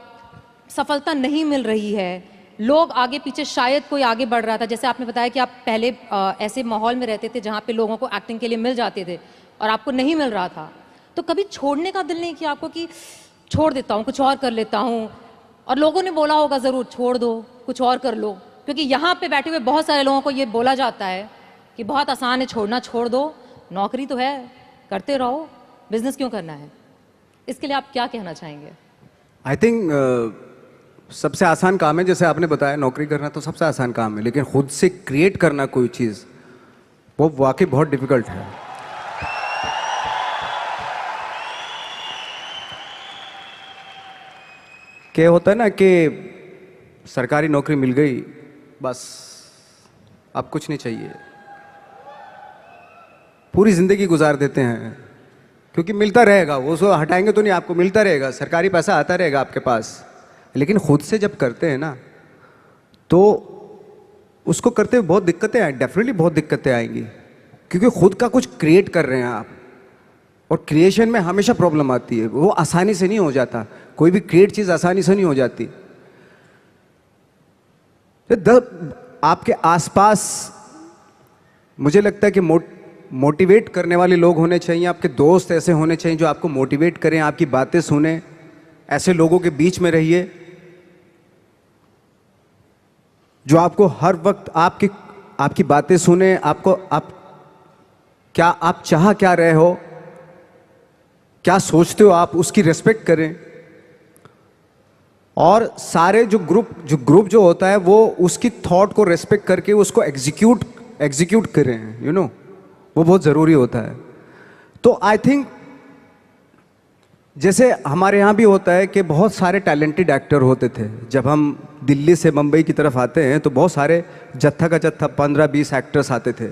सफलता नहीं मिल रही है, लोग आगे पीछे, शायद कोई आगे बढ़ रहा था, जैसे आपने बताया कि आप पहले ऐसे माहौल में रहते थे जहाँ पे लोगों को एक्टिंग के लिए मिल जाते थे और आपको नहीं मिल रहा था, तो कभी छोड़ने का दिल नहीं किया आपको कि छोड़ देता हूँ, कुछ और कर लेता हूँ? और लोगों ने बोला होगा ज़रूर, छोड़ दो, कुछ और कर लो, क्योंकि यहाँ पे बैठे हुए बहुत सारे लोगों को ये बोला जाता है कि बहुत आसान है छोड़ना, छोड़ दो, नौकरी तो है, करते रहो, बिजनेस क्यों करना है? इसके लिए आप क्या कहना चाहेंगे? आई थिंक सबसे आसान काम है, जैसे आपने बताया, नौकरी करना तो सबसे आसान काम है, लेकिन खुद से क्रिएट करना कोई चीज़, वो वाकई बहुत डिफिकल्ट है। क्या होता है ना कि सरकारी नौकरी मिल गई, बस अब कुछ नहीं चाहिए, पूरी जिंदगी गुजार देते हैं, क्योंकि मिलता रहेगा, वो सो हटाएंगे तो नहीं, आपको मिलता रहेगा, सरकारी पैसा आता रहेगा आपके पास। लेकिन खुद से जब करते हैं ना, तो उसको करते हुए बहुत दिक्कतें आए, डेफिनेटली बहुत दिक्कतें आएंगी, क्योंकि खुद का कुछ क्रिएट कर रहे हैं आप, और क्रिएशन में हमेशा प्रॉब्लम आती है, वो आसानी से नहीं हो जाता, कोई भी क्रिएट चीज़ आसानी से नहीं हो जाती। आपके आसपास मुझे लगता है कि मोटिवेट करने वाले लोग होने चाहिए, आपके दोस्त ऐसे होने चाहिए जो आपको मोटिवेट करें, आपकी बातें सुने, ऐसे लोगों के बीच में रहिए जो आपको हर वक्त आपकी बातें सुने, आप चाह क्या रहे हो, क्या सोचते हो आप, उसकी रेस्पेक्ट करें। और सारे जो ग्रुप जो होता है, वो उसकी थॉट को रेस्पेक्ट करके उसको एग्जीक्यूट करें, यू नो, वो बहुत ज़रूरी होता है। तो आई थिंक जैसे हमारे यहाँ भी होता है कि बहुत सारे टैलेंटेड एक्टर होते थे, जब हम दिल्ली से मुंबई की तरफ आते हैं तो बहुत सारे जत्था का जत्था 15-20 एक्टर्स आते थे,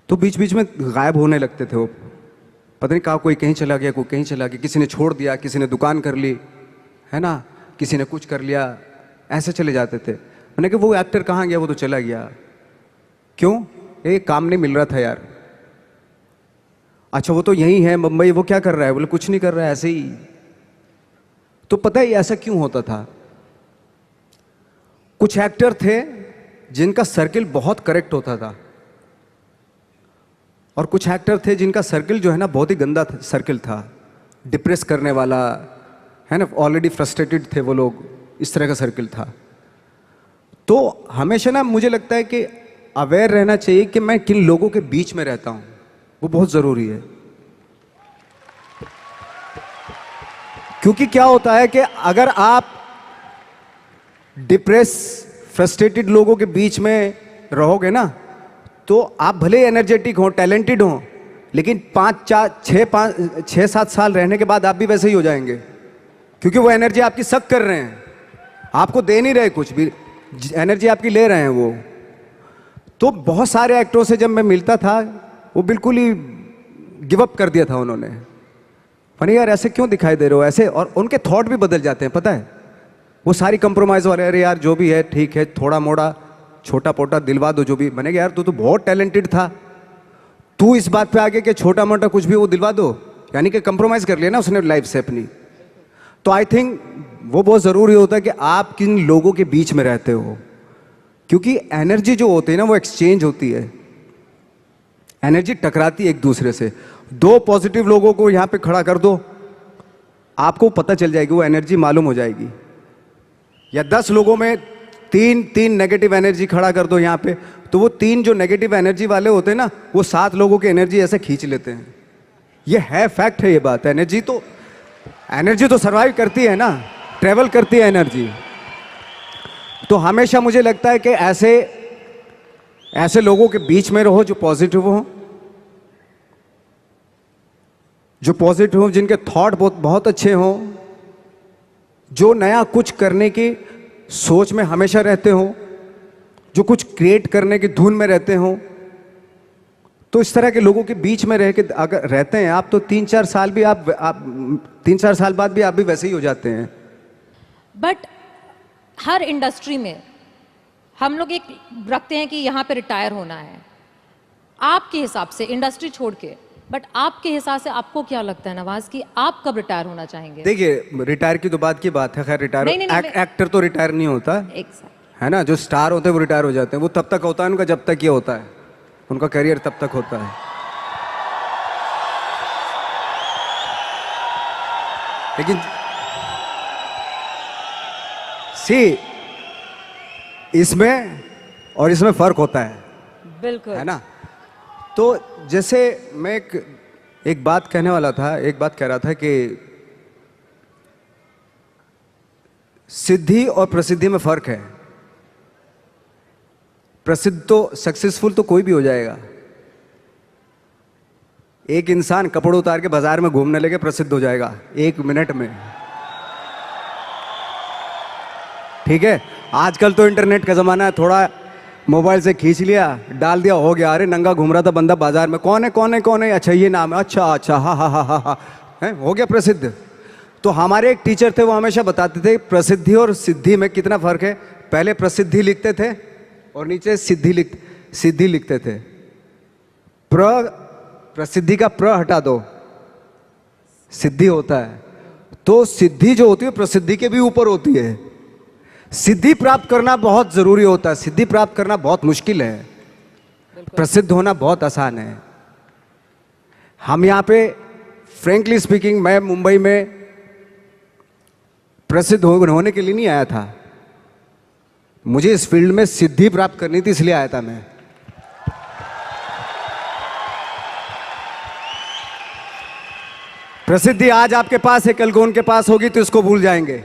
तो बीच बीच में गायब होने लगते थे वो, पता नहीं कहाँ, कोई कहीं चला गया, कोई कहीं चला गया, किसी ने छोड़ दिया, किसी ने दुकान कर ली, है ना, किसी ने कुछ कर लिया, ऐसे चले जाते थे। मैंने कहा वो एक्टर कहाँ गया, वो तो चला गया, क्यों? ये काम नहीं मिल रहा था यार। अच्छा वो तो यही है मुंबई, वो क्या कर रहा है? बोले कुछ नहीं कर रहा है, ऐसे ही। तो पता है ऐसा क्यों होता था? कुछ एक्टर थे जिनका सर्किल बहुत करेक्ट होता था, और कुछ एक्टर थे जिनका सर्किल जो है ना बहुत ही गंदा सर्किल था, डिप्रेस करने वाला, है ना, ऑलरेडी फ्रस्ट्रेटेड थे वो लोग, इस तरह का सर्किल था। तो हमेशा ना मुझे लगता है कि अवेयर रहना चाहिए कि मैं किन लोगों के बीच में रहता हूं, वो बहुत ज़रूरी है। क्योंकि क्या होता है कि अगर आप डिप्रेस फ्रस्ट्रेटेड लोगों के बीच में रहोगे ना, तो आप भले एनर्जेटिक हो, टैलेंटेड हो, लेकिन 6-7 साल रहने के बाद आप भी वैसे ही हो जाएंगे, क्योंकि वो एनर्जी आपकी सक कर रहे हैं, आपको दे नहीं रहे, कुछ भी एनर्जी आपकी ले रहे हैं वो। तो बहुत सारे एक्टरों से जब मैं मिलता था, वो बिल्कुल ही गिव अप कर दिया था उन्होंने, फनी यार ऐसे क्यों दिखाई दे रहे हो ऐसे, और उनके थॉट भी बदल जाते हैं, पता है, वो सारी कंप्रोमाइज़ वाले, अरे यार जो भी है ठीक है, थोड़ा मोड़ा छोटा पोटा दिलवा दो जो भी बनेगा, यार तू तो बहुत टैलेंटेड था, तू इस बात पे आ गया कि छोटा मोटा कुछ भी वो दिलवा दो, यानी कि कंप्रोमाइज़ कर लिया ना उसने लाइफ से अपनी। तो आई थिंक वो बहुत ज़रूरी होता है कि आप किन लोगों के बीच में रहते हो, क्योंकि एनर्जी जो होती है ना वो एक्सचेंज होती है, एनर्जी टकराती है एक दूसरे से। 2 पॉजिटिव लोगों को यहाँ पे खड़ा कर दो, आपको पता चल जाएगी, वो एनर्जी मालूम हो जाएगी। या 10 लोगों में 3 नेगेटिव एनर्जी खड़ा कर दो यहाँ पे, तो वो 3 जो नेगेटिव एनर्जी वाले होते हैं ना, वो 7 लोगों की एनर्जी ऐसे खींच लेते हैं। ये है, फैक्ट है ये बात। एनर्जी तो सर्वाइव करती है ना, ट्रेवल करती है एनर्जी। तो हमेशा मुझे लगता है कि ऐसे लोगों के बीच में रहो जो पॉजिटिव हो, जिनके थॉट बहुत अच्छे हों, जो नया कुछ करने की सोच में हमेशा रहते हो, जो कुछ क्रिएट करने की धुन में रहते हो, तो इस तरह के लोगों के बीच में रह के अगर रहते हैं आप, तो 3-4 साल भी आप 3-4 साल बाद भी आप भी वैसे ही हो जाते हैं। बट हर इंडस्ट्री में हम लोग एक रखते हैं कि यहाँ पे रिटायर होना है। आपके हिसाब से इंडस्ट्री छोड़ के, बट आपके हिसाब से आपको क्या लगता है नवाज कि आप कब रिटायर होना चाहेंगे? देखिए, रिटायर की तो बात की बात है, खैर रिटायर एक्टर तो रिटायर नहीं होता है ना, जो स्टार होते हैं वो रिटायर हो जाते हैं। वो तब तक होता है उनका जब तक ये होता है, उनका करियर तब तक होता है। लेकिन सी इसमें और इसमें फर्क होता है, बिल्कुल, है ना। तो जैसे मैं एक बात कहने वाला था, एक बात कह रहा था कि सिद्धि और प्रसिद्धि में फर्क है। प्रसिद्ध तो सक्सेसफुल तो कोई भी हो जाएगा। एक इंसान कपड़े उतार के बाजार में घूमने लगे, प्रसिद्ध हो जाएगा 1 मिनट में। ठीक है, आजकल तो इंटरनेट का जमाना है, थोड़ा मोबाइल से खींच लिया, डाल दिया, हो गया। अरे नंगा घूम रहा था बंदा बाजार में, कौन है कौन है कौन है, अच्छा ये नाम है, अच्छा अच्छा, हा हा हा हा हा, है, हो गया प्रसिद्ध। तो हमारे एक टीचर थे, वो हमेशा बताते थे प्रसिद्धि और सिद्धि में कितना फर्क है। पहले प्रसिद्धि लिखते थे और नीचे सिद्धि लिखते थे। प्रसिद्धि का प्र हटा दो, सिद्धि होता है। तो सिद्धि जो होती है प्रसिद्धि के भी ऊपर होती है। सिद्धि प्राप्त करना बहुत जरूरी होता है, सिद्धि प्राप्त करना बहुत मुश्किल है, प्रसिद्ध होना बहुत आसान है। हम यहां पे फ्रेंकली स्पीकिंग, मैं मुंबई में प्रसिद्ध होने के लिए नहीं आया था, मुझे इस फील्ड में सिद्धि प्राप्त करनी थी, इसलिए आया था मैं। प्रसिद्धि आज आपके पास है, कल को उनके पास होगी तो इसको भूल जाएंगे,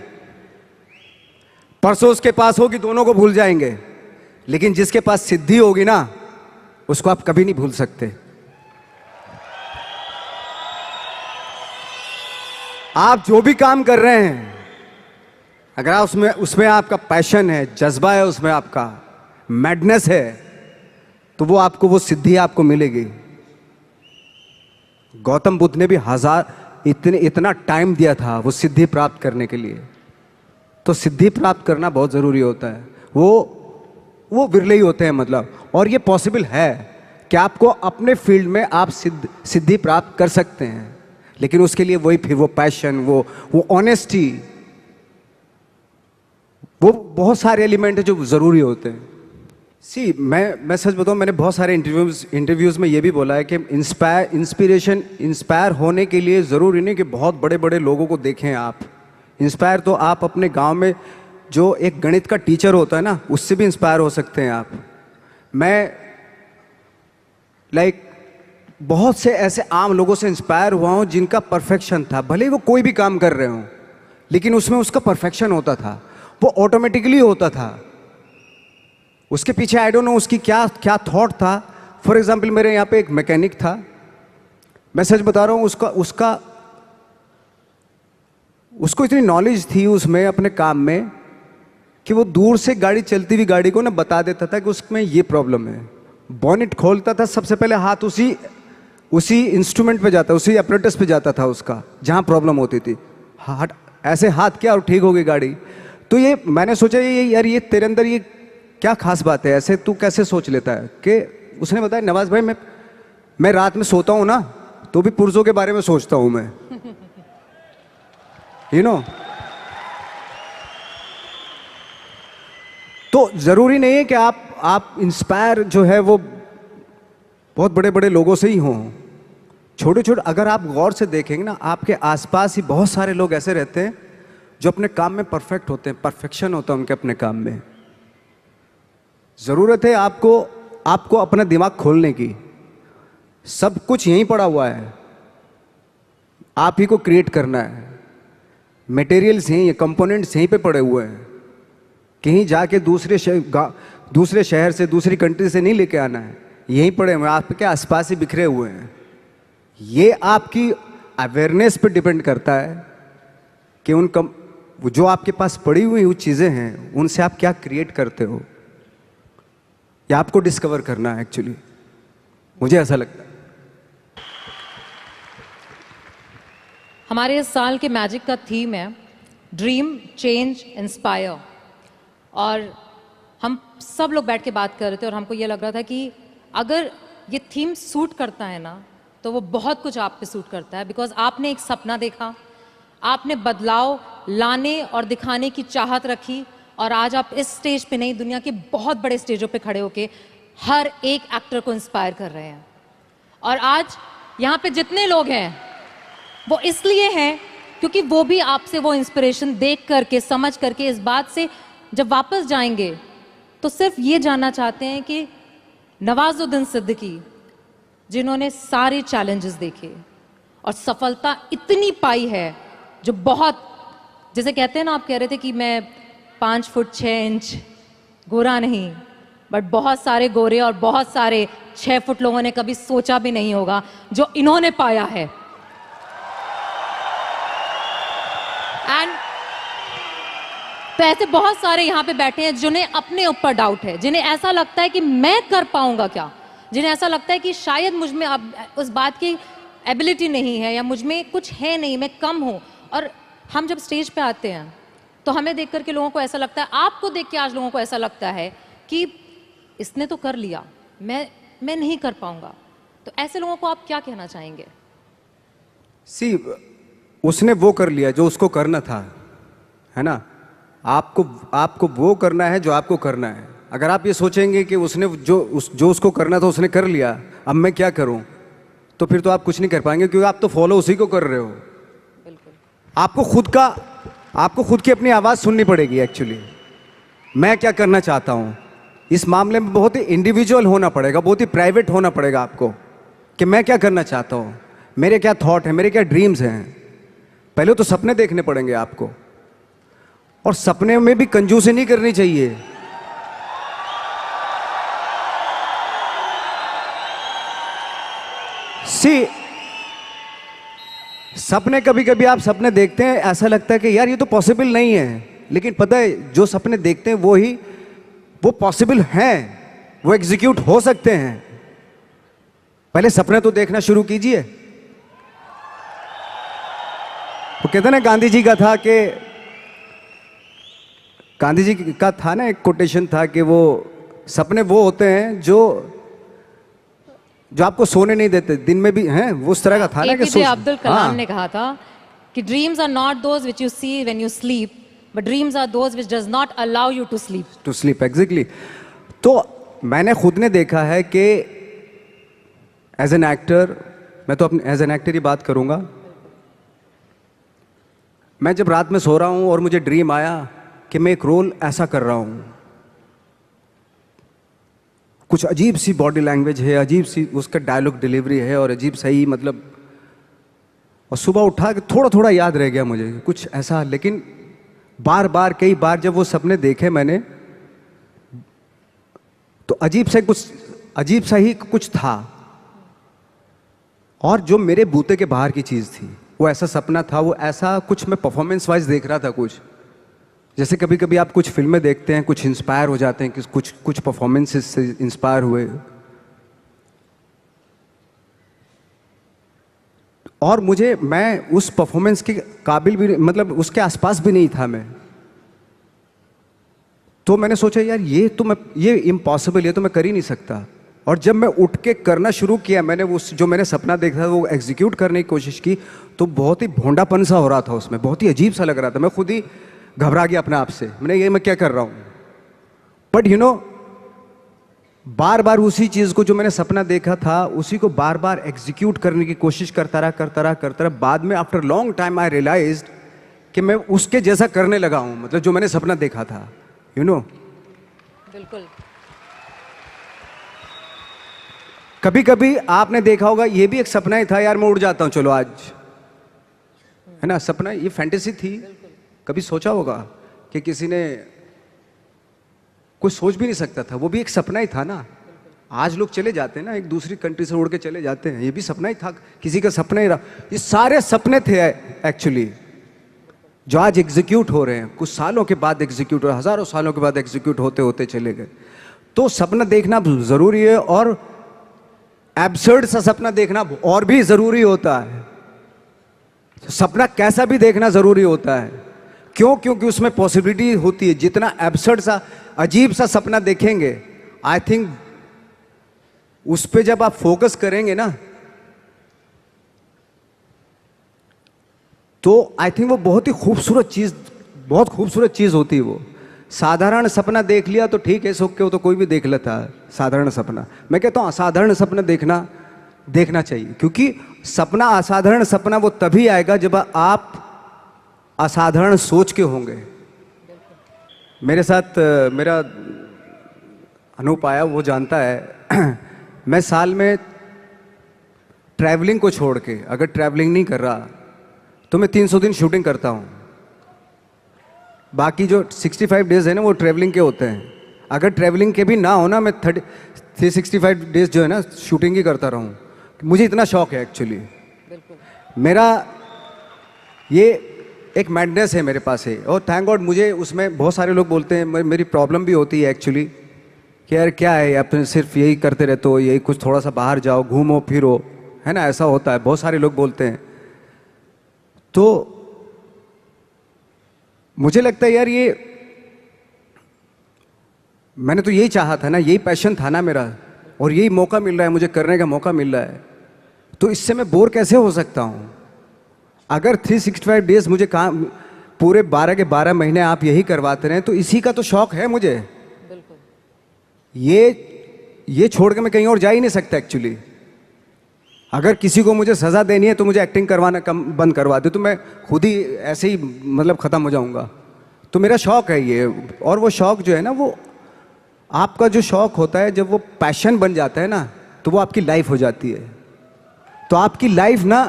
परसों उसके पास होगी, दोनों को भूल जाएंगे। लेकिन जिसके पास सिद्धि होगी ना, उसको आप कभी नहीं भूल सकते। आप जो भी काम कर रहे हैं, अगर आप उसमें आपका पैशन है, जज्बा है, उसमें आपका मैडनेस है, तो वो आपको, वो सिद्धि आपको मिलेगी। गौतम बुद्ध ने भी इतना टाइम दिया था वो सिद्धि प्राप्त करने के लिए। तो सिद्धि प्राप्त करना बहुत जरूरी होता है। वो विरले ही होते हैं, मतलब। और ये पॉसिबल है कि आपको अपने फील्ड में आप सिद्धि प्राप्त कर सकते हैं, लेकिन उसके लिए वही फिर वो पैशन, वो ऑनेस्टी, वो बहुत सारे एलिमेंट है जो जरूरी होते हैं। सी मैं सच बताऊं, मैंने बहुत सारे इंटरव्यूज में ये भी बोला है कि इंस्पायर होने के लिए जरूरी नहीं कि बहुत बड़े बड़े लोगों को देखें आप। इंस्पायर तो आप अपने गांव में जो एक गणित का टीचर होता है ना, उससे भी इंस्पायर हो सकते हैं आप। मैं बहुत से ऐसे आम लोगों से इंस्पायर हुआ हूं जिनका परफेक्शन था, भले ही वो कोई भी काम कर रहे हो, लेकिन उसमें उसका परफेक्शन होता था, वो ऑटोमेटिकली होता था। उसके पीछे आई डोंट नो उसकी क्या थॉट था। फॉर एग्जाम्पल, मेरे यहाँ पे एक मैकेनिक था, मैं सच बता रहा हूँ, उसको इतनी नॉलेज थी उसमें अपने काम में कि वो दूर से गाड़ी चलती हुई गाड़ी को ना बता देता था कि उसमें ये प्रॉब्लम है। बॉनेट खोलता था, सबसे पहले हाथ उसी इंस्ट्रूमेंट पे जाता, उसी अपरेटस पे जाता था उसका, जहाँ प्रॉब्लम होती थी। ऐसे हाथ किया और ठीक हो गई गाड़ी। तो ये मैंने सोचा, यार ये तेरे अंदर ये क्या खास बात है, ऐसे तू कैसे सोच लेता है? कि उसने बताया, नवाज भाई मैं रात में सोता हूँ ना, तो भी पुर्जों के बारे में सोचता हूँ मैं, यू नो। तो जरूरी नहीं है कि आप इंस्पायर जो है वो बहुत बड़े बड़े लोगों से ही हों। छोटे छोटे, अगर आप गौर से देखेंगे ना, आपके आसपास ही बहुत सारे लोग ऐसे रहते हैं जो अपने काम में परफेक्ट होते हैं, परफेक्शन होता है उनके अपने काम में। जरूरत है आपको अपना दिमाग खोलने की। सब कुछ यहीं पड़ा हुआ है, आप ही को क्रिएट करना है। मटेरियल्स यहीं, कंपोनेंट्स यहीं पे पड़े हुए हैं। कहीं जाके दूसरे शहर से, दूसरी कंट्री से नहीं लेके आना है, यहीं पड़े हुए हैं, आपके आसपास ही बिखरे हुए हैं। ये आपकी अवेयरनेस पे डिपेंड करता है कि जो आपके पास पड़ी हुई वो चीज़ें हैं, उनसे आप क्या क्रिएट करते हो, या आपको डिस्कवर करना है एक्चुअली। मुझे ऐसा लगता है। हमारे इस साल के मैजिक का थीम है ड्रीम चेंज इंस्पायर, और हम सब लोग बैठ के बात कर रहे थे और हमको ये लग रहा था कि अगर ये थीम सूट करता है ना तो वो बहुत कुछ आप पे सूट करता है, बिकॉज आपने एक सपना देखा, आपने बदलाव लाने और दिखाने की चाहत रखी, और आज आप इस स्टेज पे नहीं, दुनिया के बहुत बड़े स्टेजों पे खड़े होके हर एक एक्टर को इंस्पायर कर रहे हैं। और आज यहाँ पे जितने लोग हैं वो इसलिए हैं क्योंकि वो भी आपसे वो इंस्पिरेशन देख करके, समझ करके, इस बात से जब वापस जाएंगे तो सिर्फ ये जानना चाहते हैं कि नवाजुद्दीन सिद्दीकी, जिन्होंने सारे चैलेंजेस देखे और सफलता इतनी पाई है, जो बहुत, जैसे कहते हैं ना, आप कह रहे थे कि मैं 5 फुट 6 इंच गोरा नहीं, बट बहुत सारे गोरे और बहुत सारे 6 फुट लोगों ने कभी सोचा भी नहीं होगा जो इन्होंने पाया है। एंड तो ऐसे बहुत सारे यहाँ पे बैठे हैं जिन्हें अपने ऊपर डाउट है, जिन्हें ऐसा लगता है कि मैं कर पाऊंगा क्या, जिन्हें ऐसा लगता है कि शायद मुझ में अब उस बात की एबिलिटी नहीं है, या मुझ में कुछ है नहीं, मैं कम हूँ। और हम जब स्टेज पे आते हैं तो हमें देख करके लोगों को ऐसा लगता है, आपको देख के आज लोगों को ऐसा लगता है कि इसने तो कर लिया, मैं नहीं कर पाऊंगा। तो ऐसे लोगों को आप क्या कहना चाहेंगे? सी, उसने वो कर लिया जो उसको करना था, है ना। आपको वो करना है जो आपको करना है। अगर आप ये सोचेंगे कि उसने जो उसको करना था उसने कर लिया, अब मैं क्या करूं, तो फिर तो आप कुछ नहीं कर पाएंगे, क्योंकि आप तो फॉलो उसी को कर रहे हो। बिल्कुल। आपको खुद की अपनी आवाज़ सुननी पड़ेगी। एक्चुअली मैं क्या करना चाहता हूं, इस मामले में बहुत ही इंडिविजुअल होना पड़ेगा, बहुत ही प्राइवेट होना पड़ेगा आपको, कि मैं क्या करना चाहता हूं, मेरे क्या थॉट है, मेरे क्या ड्रीम्स हैं। पहले तो सपने देखने पड़ेंगे आपको, और सपने में भी कंजूसी नहीं करनी चाहिए। सी, सपने कभी कभी आप सपने देखते हैं, ऐसा लगता है कि यार ये तो पॉसिबल नहीं है, लेकिन पता है जो सपने देखते हैं वो पॉसिबल हैं, वो एग्जीक्यूट हो सकते हैं। पहले सपने तो देखना शुरू कीजिए। वो कहते ना, गांधी जी का था ना, एक कोटेशन था कि वो सपने वो होते हैं जो आपको सोने नहीं देते, दिन में भी हैं, वो उस तरह का था ना कि एपीजे अब्दुल कलाम ने कहा था कि dreams are not those which you see when you sleep, but dreams are those which does not allow you to sleep. Exactly. तो मैंने खुद ने देखा है कि एज एन एक्टर, मैं तो अपने एज एन एक्टर ही बात करूंगा, मैं जब रात में सो रहा हूं और मुझे ड्रीम आया कि मैं एक रोल ऐसा कर रहा हूं, कुछ अजीब सी बॉडी लैंग्वेज है, अजीब सी उसका डायलॉग डिलीवरी है, और अजीब सही मतलब, और सुबह उठा के थोड़ा थोड़ा याद रह गया मुझे कुछ ऐसा। लेकिन बार बार कई बार जब वो सपने देखे मैंने, तो अजीब सा ही कुछ था, और जो मेरे बूते के बाहर की चीज़ थी, वो ऐसा सपना था, वो ऐसा कुछ मैं परफॉर्मेंस वाइज देख रहा था। कुछ जैसे कभी कभी आप कुछ फिल्में देखते हैं, कुछ इंस्पायर हो जाते हैं, कि कुछ परफॉर्मेंसेस से इंस्पायर हुए, और मैं उस परफॉर्मेंस के काबिल भी, मतलब उसके आसपास भी नहीं था मैं। तो मैंने सोचा यार ये इम्पॉसिबल, ये तो मैं कर ही नहीं सकता। और जब मैं उठ के करना शुरू किया, मैंने जो मैंने सपना देखा था वो एग्जीक्यूट करने की कोशिश की, तो बहुत ही भोंडापन सा हो रहा था उसमें, बहुत ही अजीब सा लग रहा था। मैं खुद ही घबरा गया अपने आप से, मैं क्या कर रहा हूँ। बट यू नो, बार बार उसी चीज़ को, जो मैंने सपना देखा था, उसी को बार बार एग्जीक्यूट करने की कोशिश करता रहा। बाद में after long time I realised कि मैं उसके जैसा करने लगा हूँ, मतलब जो मैंने सपना देखा था, यू नो। बिल्कुल। कभी कभी आपने देखा होगा, ये भी एक सपना ही था, यार मैं उड़ जाता हूँ चलो आज, है ना। सपना, ये फैंटेसी थी। कभी सोचा होगा कि किसी ने, कोई सोच भी नहीं सकता था, वो भी एक सपना ही था ना। आज लोग चले जाते हैं ना, एक दूसरी कंट्री से उड़ के चले जाते हैं, ये भी सपना ही था, किसी का सपना ही रहा। ये सारे सपने थे एक्चुअली, जो आज एग्जीक्यूट हो रहे हैं, कुछ सालों के बाद एग्जीक्यूट हो, हजारों सालों के बाद एग्जीक्यूट होते होते चले गए। तो सपना देखना ज़रूरी है, और एब्सर्ड सा सपना देखना और भी जरूरी होता है। सपना कैसा भी देखना जरूरी होता है। क्यों? क्योंकि उसमें पॉसिबिलिटी होती है। जितना एब्सर्ड सा अजीब सा सपना देखेंगे, आई थिंक उस पे जब आप फोकस करेंगे ना, तो आई थिंक वो बहुत ही खूबसूरत चीज, बहुत खूबसूरत चीज होती है वो। साधारण सपना देख लिया तो ठीक है, सो के वो तो कोई भी देख लेता है साधारण सपना। मैं कहता हूं असाधारण सपना देखना चाहिए, क्योंकि सपना, असाधारण सपना वो तभी आएगा जब आप असाधारण सोच के होंगे। मेरे साथ मेरा अनूप आया, वो जानता है मैं साल में ट्रैवलिंग को छोड़ के, अगर ट्रैवलिंग नहीं कर रहा तो मैं 300 दिन शूटिंग करता हूँ। बाकी जो 65 डेज है ना वो ट्रैवलिंग के होते हैं। अगर ट्रैवलिंग के भी ना हो ना, मैं 365 डेज जो है ना शूटिंग ही करता रहूँ। मुझे इतना शौक है एक्चुअली। मेरा ये एक मैडनेस है मेरे पास है, और थैंक गॉड मुझे उसमें बहुत सारे लोग बोलते हैं, मेरी प्रॉब्लम भी होती है एक्चुअली कि यार क्या है, अपने सिर्फ यही करते रहते हो, यही कुछ थोड़ा सा बाहर जाओ, घूमो फिरो, है ना, ऐसा होता है, बहुत सारे लोग बोलते हैं। तो मुझे लगता है यार ये मैंने तो यही चाहा था ना, यही पैशन था ना मेरा, और यही मौका मिल रहा है मुझे, करने का मौका मिल रहा है, तो इससे मैं बोर कैसे हो सकता हूँ? अगर 365 डेज मुझे काम, पूरे 12 के 12 महीने आप यही करवाते रहे, तो इसी का तो शौक है मुझे। ये छोड़ के मैं कहीं और जा ही नहीं सकता एक्चुअली। अगर किसी को मुझे सजा देनी है तो मुझे एक्टिंग करवाना बंद करवा दे, तो मैं खुद ही ऐसे ही मतलब ख़त्म हो जाऊंगा। तो मेरा शौक है ये, और वो शौक जो है ना, वो आपका जो शौक होता है, जब वो पैशन बन जाता है ना, तो वो आपकी लाइफ हो जाती है। तो आपकी लाइफ ना,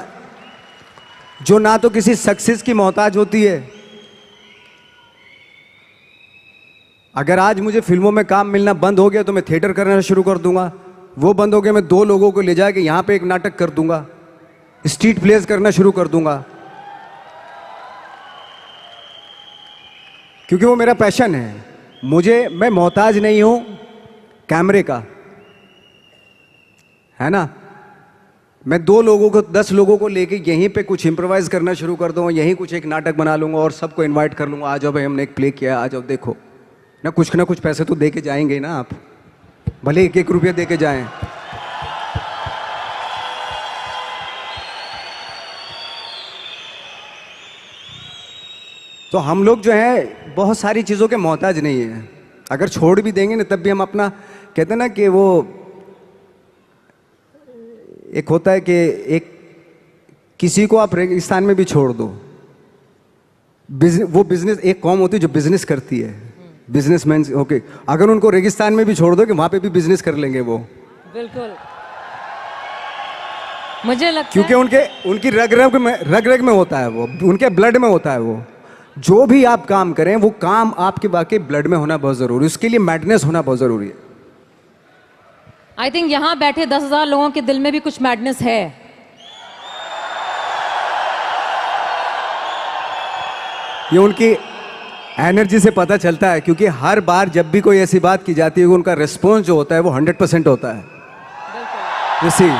जो ना तो किसी सक्सेस की मोहताज होती है। अगर आज मुझे फिल्मों में काम मिलना बंद हो गया तो मैं थिएटर करना शुरू कर दूंगा। वो बंद हो गया, मैं 2 लोगों को ले जाके यहां पे एक नाटक कर दूंगा, स्ट्रीट प्लेस करना शुरू कर दूंगा, क्योंकि वो मेरा पैशन है। मैं मोहताज नहीं हूं कैमरे का, है ना। मैं 2 लोगों को, 10 लोगों को लेके यहीं पे कुछ इम्प्रोवाइज करना शुरू कर दूंगा, यहीं कुछ एक नाटक बना लूंगा और सबको इनवाइट कर लूंगा, आ जाओ भाई हमने एक प्ले किया, आ जाओ देखो ना कुछ पैसे तो दे के जाएंगे ना आप, भले 1-1 रुपया दे के जाएं। तो हम लोग जो है बहुत सारी चीज़ों के मोहताज नहीं है। अगर छोड़ भी देंगे ना तब भी हम अपना, कहते हैं ना कि वो एक होता है कि एक किसी को आप रेगिस्तान में भी छोड़ दो, वो बिजनेस, एक कौम होती है जो बिजनेस करती है, बिजनेसमैन, ओके, अगर उनको रेगिस्तान में भी छोड़ दो कि वहां पे भी बिजनेस कर लेंगे वो। बिल्कुल, मुझे लगता क्योंकि उनकी रग रग में होता है वो, उनके ब्लड में होता है वो। जो भी आप काम करें वो काम आपके वाकई ब्लड में होना बहुत जरूरी है, उसके लिए मैडनेस होना बहुत जरूरी है। आई थिंक यहां बैठे 10,000 लोगों के दिल में भी कुछ मैडनेस है। ये उनकी एनर्जी से पता चलता है, क्योंकि हर बार जब भी कोई ऐसी बात की जाती है उनका रिस्पॉन्स जो होता है वो 100% होता है। इसी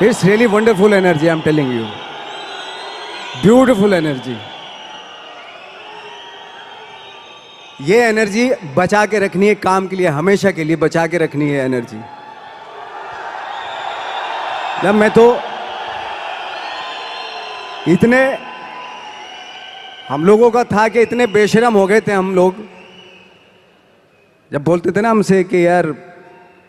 it's really wonderful energy, I am telling you, beautiful energy. ये एनर्जी बचा के रखनी है काम के लिए, हमेशा के लिए बचा के रखनी है एनर्जी। जब मैं तो इतने हम लोगों का था कि इतने बेशरम हो गए थे हम लोग, जब बोलते थे ना हमसे कि यार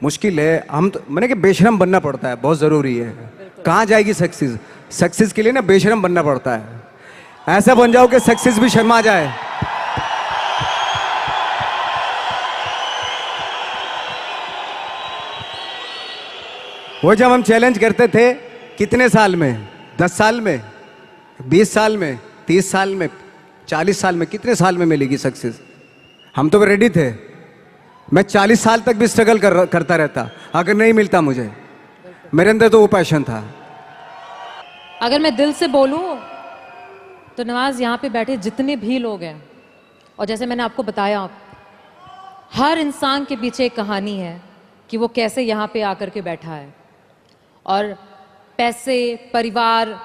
मुश्किल है, हम तो मैंने कि बेशरम बनना पड़ता है, बहुत ज़रूरी है। कहाँ जाएगी सक्सेस? सक्सेस के लिए ना बेशरम बनना पड़ता है। ऐसा बन जाओ कि सक्सेस भी शर्मा जाए। वो जब हम चैलेंज करते थे, कितने साल में, 10 साल में, 20 साल में, 30 साल में, 40 साल में, कितने साल में मिलेगी सक्सेस? हम तो रेडी थे, मैं 40 साल तक भी स्ट्रगल करता रहता अगर नहीं मिलता मुझे। मेरे अंदर तो वो पैशन था। अगर मैं दिल से बोलूं तो नवाज, यहाँ पे बैठे जितने भी लोग हैं, और जैसे मैंने आपको बताया, हर इंसान के पीछे एक कहानी है कि वो कैसे यहाँ पे आकर के बैठा है। और पैसे, परिवार,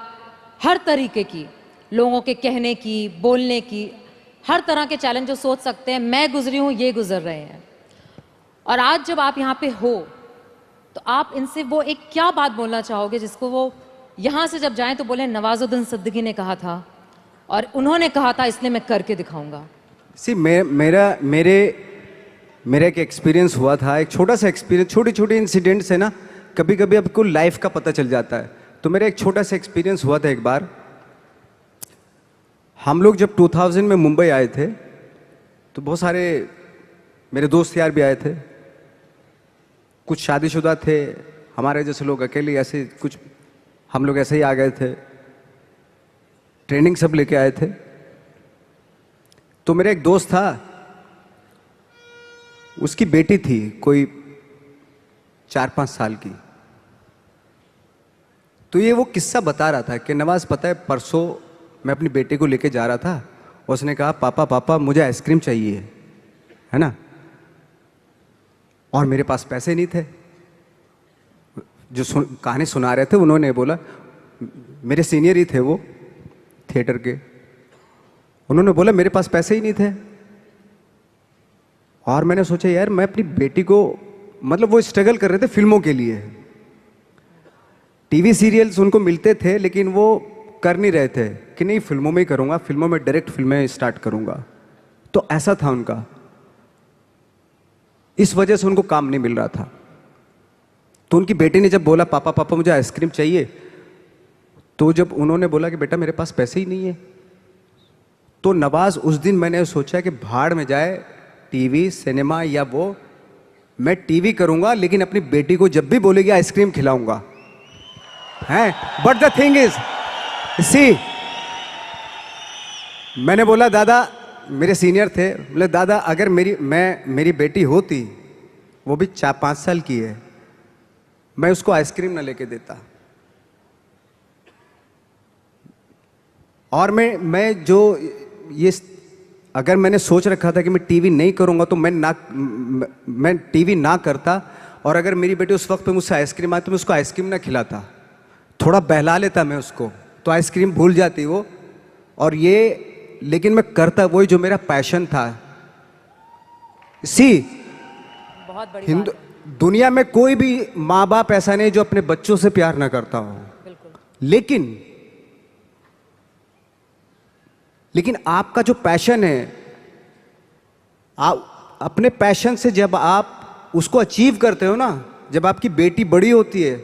हर तरीके की, लोगों के कहने की, बोलने की, हर तरह के चैलेंज जो सोच सकते हैं, मैं गुजरी हूँ, ये गुजर रहे हैं। और आज जब आप यहाँ पे हो तो आप इनसे वो एक क्या बात बोलना चाहोगे जिसको वो यहाँ से जब जाएं तो बोले नवाजुद्दीन सिद्दीकी ने कहा था और उन्होंने कहा था, इसलिए मैं करके दिखाऊंगा। मेरा एक एक्सपीरियंस हुआ था, एक छोटा सा एक्सपीरियंस। छोटी छोटी इंसिडेंट्स है ना, कभी कभी आपको लाइफ का पता चल जाता है। तो मेरा एक छोटा सा एक्सपीरियंस हुआ था। एक बार हम लोग जब 2000 में मुंबई आए थे तो बहुत सारे मेरे दोस्त यार भी आए थे। कुछ शादीशुदा थे, हमारे जैसे लोग अकेले, ऐसे कुछ हम लोग ऐसे ही आ गए थे। ट्रेनिंग सब लेके आए थे। तो मेरा एक दोस्त था, उसकी बेटी थी कोई 4-5 साल की। तो ये वो किस्सा बता रहा था कि नवाज, पता है परसों मैं अपनी बेटी को लेके जा रहा था, उसने कहा पापा पापा मुझे आइसक्रीम चाहिए, है ना। और मेरे पास पैसे नहीं थे। जो कहानी सुना रहे थे उन्होंने बोला, मेरे सीनियर ही थे वो थिएटर के, उन्होंने बोला मेरे पास पैसे ही नहीं थे। और मैंने सोचा यार मैं अपनी बेटी को, मतलब वो स्ट्रगल कर रहे थे फिल्मों के लिए, टीवी सीरियल्स उनको मिलते थे लेकिन वो कर नहीं रहे थे कि नहीं फिल्मों में ही करूंगा, फिल्मों में डायरेक्ट फिल्में स्टार्ट करूंगा। तो ऐसा था उनका, इस वजह से उनको काम नहीं मिल रहा था। तो उनकी बेटी ने जब बोला पापा पापा मुझे आइसक्रीम चाहिए, तो जब उन्होंने बोला कि बेटा मेरे पास पैसे ही नहीं है, तो नवाज उस दिन मैंने सोचा कि भाड़ में जाए टीवी सिनेमा या वो, मैं टीवी करूंगा लेकिन अपनी बेटी को जब भी बोलेगी आइसक्रीम खिलाऊंगा, हैं। But the thing is see, मैंने बोला दादा, मेरे सीनियर थे, बोले दादा अगर मेरी बेटी होती, वो भी 4-5 साल की है, मैं उसको आइसक्रीम ना लेके देता। और मैं जो ये, अगर मैंने सोच रखा था कि मैं टीवी नहीं करूंगा तो मैं टीवी ना करता, और अगर मेरी बेटी उस वक्त पे मुझसे आइसक्रीम आती तो मैं उसको आइसक्रीम ना खिलाता, थोड़ा बहला लेता मैं उसको, तो आइसक्रीम भूल जाती वो। और ये लेकिन मैं करता वही जो मेरा पैशन था। सी, बहुत बड़ी बात है। दुनिया में कोई भी माँ बाप ऐसा नहीं जो अपने बच्चों से प्यार ना करता हो, बिल्कुल। लेकिन आपका जो पैशन है, आप अपने पैशन से जब आप उसको अचीव करते हो ना, जब आपकी बेटी बड़ी होती है,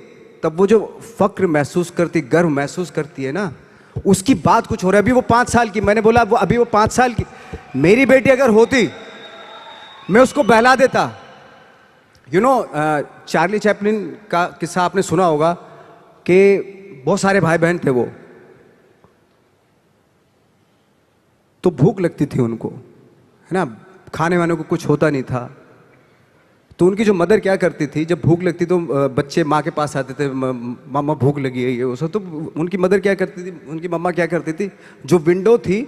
तब वो जो फक्र महसूस करती, गर्व महसूस करती है ना, उसकी बात कुछ हो रहा है। अभी वो 5 साल की, मैंने बोला वो अभी वो 5 साल की, मेरी बेटी अगर होती मैं उसको बहला देता। यू नो, चार्ली चैपलिन का किस्सा आपने सुना होगा कि बहुत सारे भाई बहन थे वो, तो भूख लगती थी उनको, है ना, खाने वाने को कुछ होता नहीं था। तो उनकी जो मदर क्या करती थी, जब भूख लगती तो बच्चे माँ के पास आते थे, मामा भूख लगी है ये वो सब, तो उनकी मदर क्या करती थी, उनकी मम्मा क्या करती थी, जो विंडो थी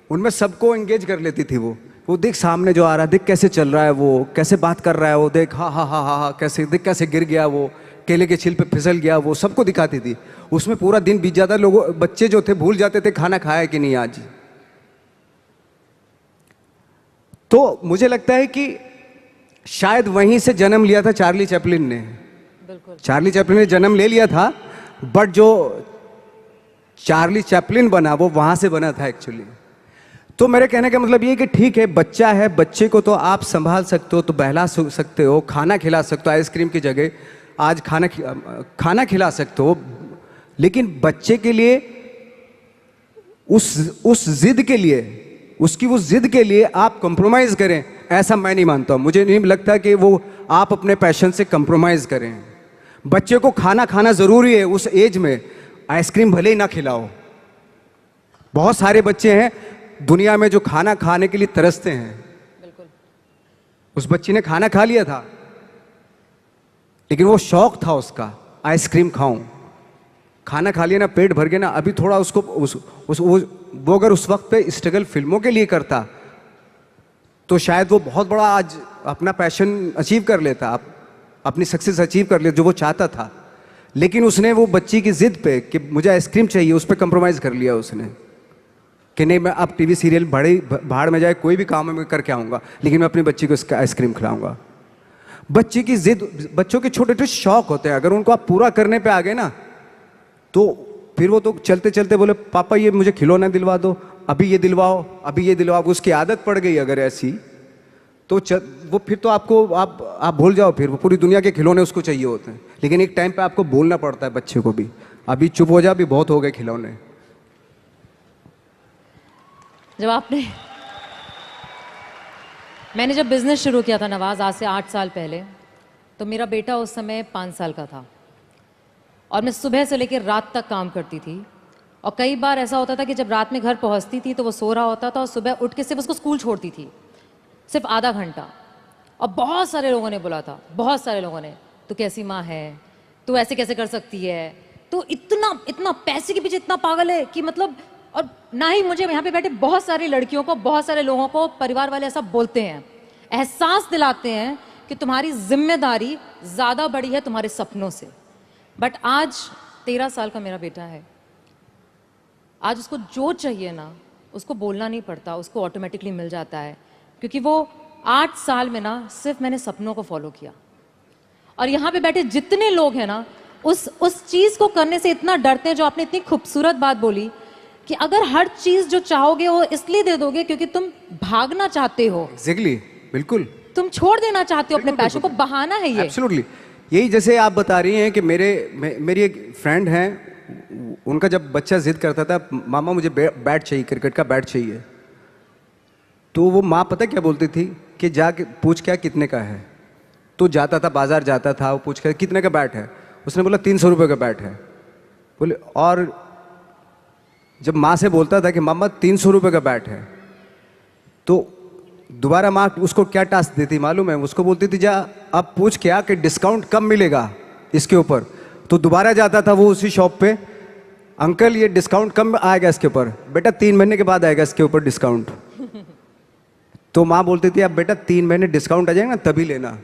उनमें सबको एंगेज कर लेती थी। वो देख सामने जो आ रहा है, देख कैसे चल रहा है, वो कैसे बात कर रहा है, वो देख हा हा हा हा हा, कैसे देख कैसे गिर गया, वो केले के छिल पे फिसल गया, वो सबको दिखाती थी। उसमें पूरा दिन बीत जाता, लोगों बच्चे जो थे भूल जाते थे खाना खाया कि नहीं आज। तो मुझे लगता है कि शायद वहीं से जन्म लिया था चार्ली चैपलिन ने। बिल्कुल। चार्ली चैपलिन ने जन्म ले लिया था, बट जो चार्ली चैपलिन बना वो वहां से बना था एक्चुअली। तो मेरे कहने का मतलब ये कि ठीक है, बच्चा है, बच्चे को तो आप संभाल सकते हो, तो बहला सकते हो, खाना खिला सकते हो, आइसक्रीम की जगह आज खाना खिला सकते हो, लेकिन बच्चे के लिए उस जिद के लिए, उसकी उस जिद के लिए आप कंप्रोमाइज करें, ऐसा मैं नहीं मानता हूं। मुझे नहीं लगता कि वो आप अपने पैशन से कंप्रोमाइज करें। बच्चे को खाना जरूरी है उस एज में, आइसक्रीम भले ही ना खिलाओ। बहुत सारे बच्चे हैं दुनिया में जो खाना खाने के लिए तरसते हैं। बिल्कुल। उस बच्ची ने खाना खा लिया था, लेकिन वो शौक था उसका आइसक्रीम खाऊं। खाना खा लिया ना, पेट भर गया ना, अभी थोड़ा उसको वो अगर उस वक्त पे स्ट्रगल फिल्मों के लिए करता तो शायद वो बहुत बड़ा आज अपना पैशन अचीव कर लेता, अपनी सक्सेस अचीव कर लेता जो वो चाहता था। लेकिन उसने वो बच्ची की जिद पे कि मुझे आइसक्रीम चाहिए, उस पर कंप्रोमाइज़ कर लिया उसने कि नहीं, मैं अब टीवी सीरियल भाड़ में जाए, कोई भी काम मैं करके आऊँगा, लेकिन मैं अपनी बच्ची को इसका आइसक्रीम खिलाऊंगा। बच्चे की जिद, बच्चों के छोटे छोटे शौक होते हैं, अगर उनको आप पूरा करने पे आ गए ना तो फिर वो तो चलते चलते बोले पापा ये मुझे खिलौना दिलवा दो, अभी ये दिलवाओ, अभी ये दिलवाओ। उसकी आदत पड़ गई अगर ऐसी तो वो फिर तो आपको आप भूल जाओ, फिर वो पूरी दुनिया के खिलौने उसको चाहिए होते हैं। लेकिन एक टाइम पे आपको बोलना पड़ता है बच्चे को भी, अभी चुप हो जा, अभी बहुत हो गए खिलौने। मैंने जब बिजनेस शुरू किया था नवाज, आज से 8 साल पहले, तो मेरा बेटा उस समय 5 साल का था और मैं सुबह से लेकर रात तक काम करती थी। और कई बार ऐसा होता था कि जब रात में घर पहुंचती थी तो वो सो रहा होता था और सुबह उठ के सिर्फ उसको स्कूल छोड़ती थी, सिर्फ आधा घंटा। और बहुत सारे लोगों ने बोला था, बहुत सारे लोगों ने, तू कैसी माँ है, तू ऐसे कैसे कर सकती है, तो इतना पैसे के पीछे इतना पागल है कि मतलब। और ना ही मुझे यहाँ पे बैठे बहुत सारी लड़कियों को, बहुत सारे लोगों को परिवार वाले ऐसा बोलते हैं, एहसास दिलाते हैं कि तुम्हारी जिम्मेदारी ज़्यादा बड़ी है तुम्हारे सपनों से। बट आज 13 साल का मेरा बेटा है, आज उसको जो चाहिए ना उसको बोलना नहीं पड़ता, उसको ऑटोमेटिकली मिल जाता है, क्योंकि वो 8 साल में ना सिर्फ मैंने सपनों को फॉलो किया। और यहाँ पे बैठे जितने लोग हैं ना उस चीज़ को करने से इतना डरते हैं, जो आपने इतनी खूबसूरत बात बोली कि अगर हर चीज़ जो चाहोगे वो इसलिए दे दोगे क्योंकि तुम भागना चाहते हो। एग्जैक्टली, बिल्कुल, तुम छोड़ देना चाहते हो अपने पैशन को, बहाना है ये। एब्सोल्युटली। यही जैसे आप बता रही हैं कि मेरी एक फ्रेंड हैं, उनका जब बच्चा जिद करता था मामा मुझे बैट चाहिए, क्रिकेट का बैट चाहिए, तो वो माँ पता क्या बोलती थी कि जाके पूछ क्या कितने का है। तो जाता था, बाजार जाता था, वो पूछ कर कितने का बैट है, उसने बोला 300 रुपये का बैट है। बोले, और जब माँ से बोलता था कि मामा 300 रुपये का बैट है, तो दोबारा माँ उसको क्या टास्क देती मालूम है, उसको बोलती थी जा अब पूछ क्या कि डिस्काउंट कब मिलेगा इसके ऊपर। तो दोबारा जाता था वो उसी शॉप पे, अंकल ये डिस्काउंट कब आएगा इसके ऊपर। बेटा 3 महीने के बाद आएगा इसके ऊपर डिस्काउंट। तो माँ बोलती थी अब बेटा 3 महीने डिस्काउंट आ जाएगा ना तभी लेना।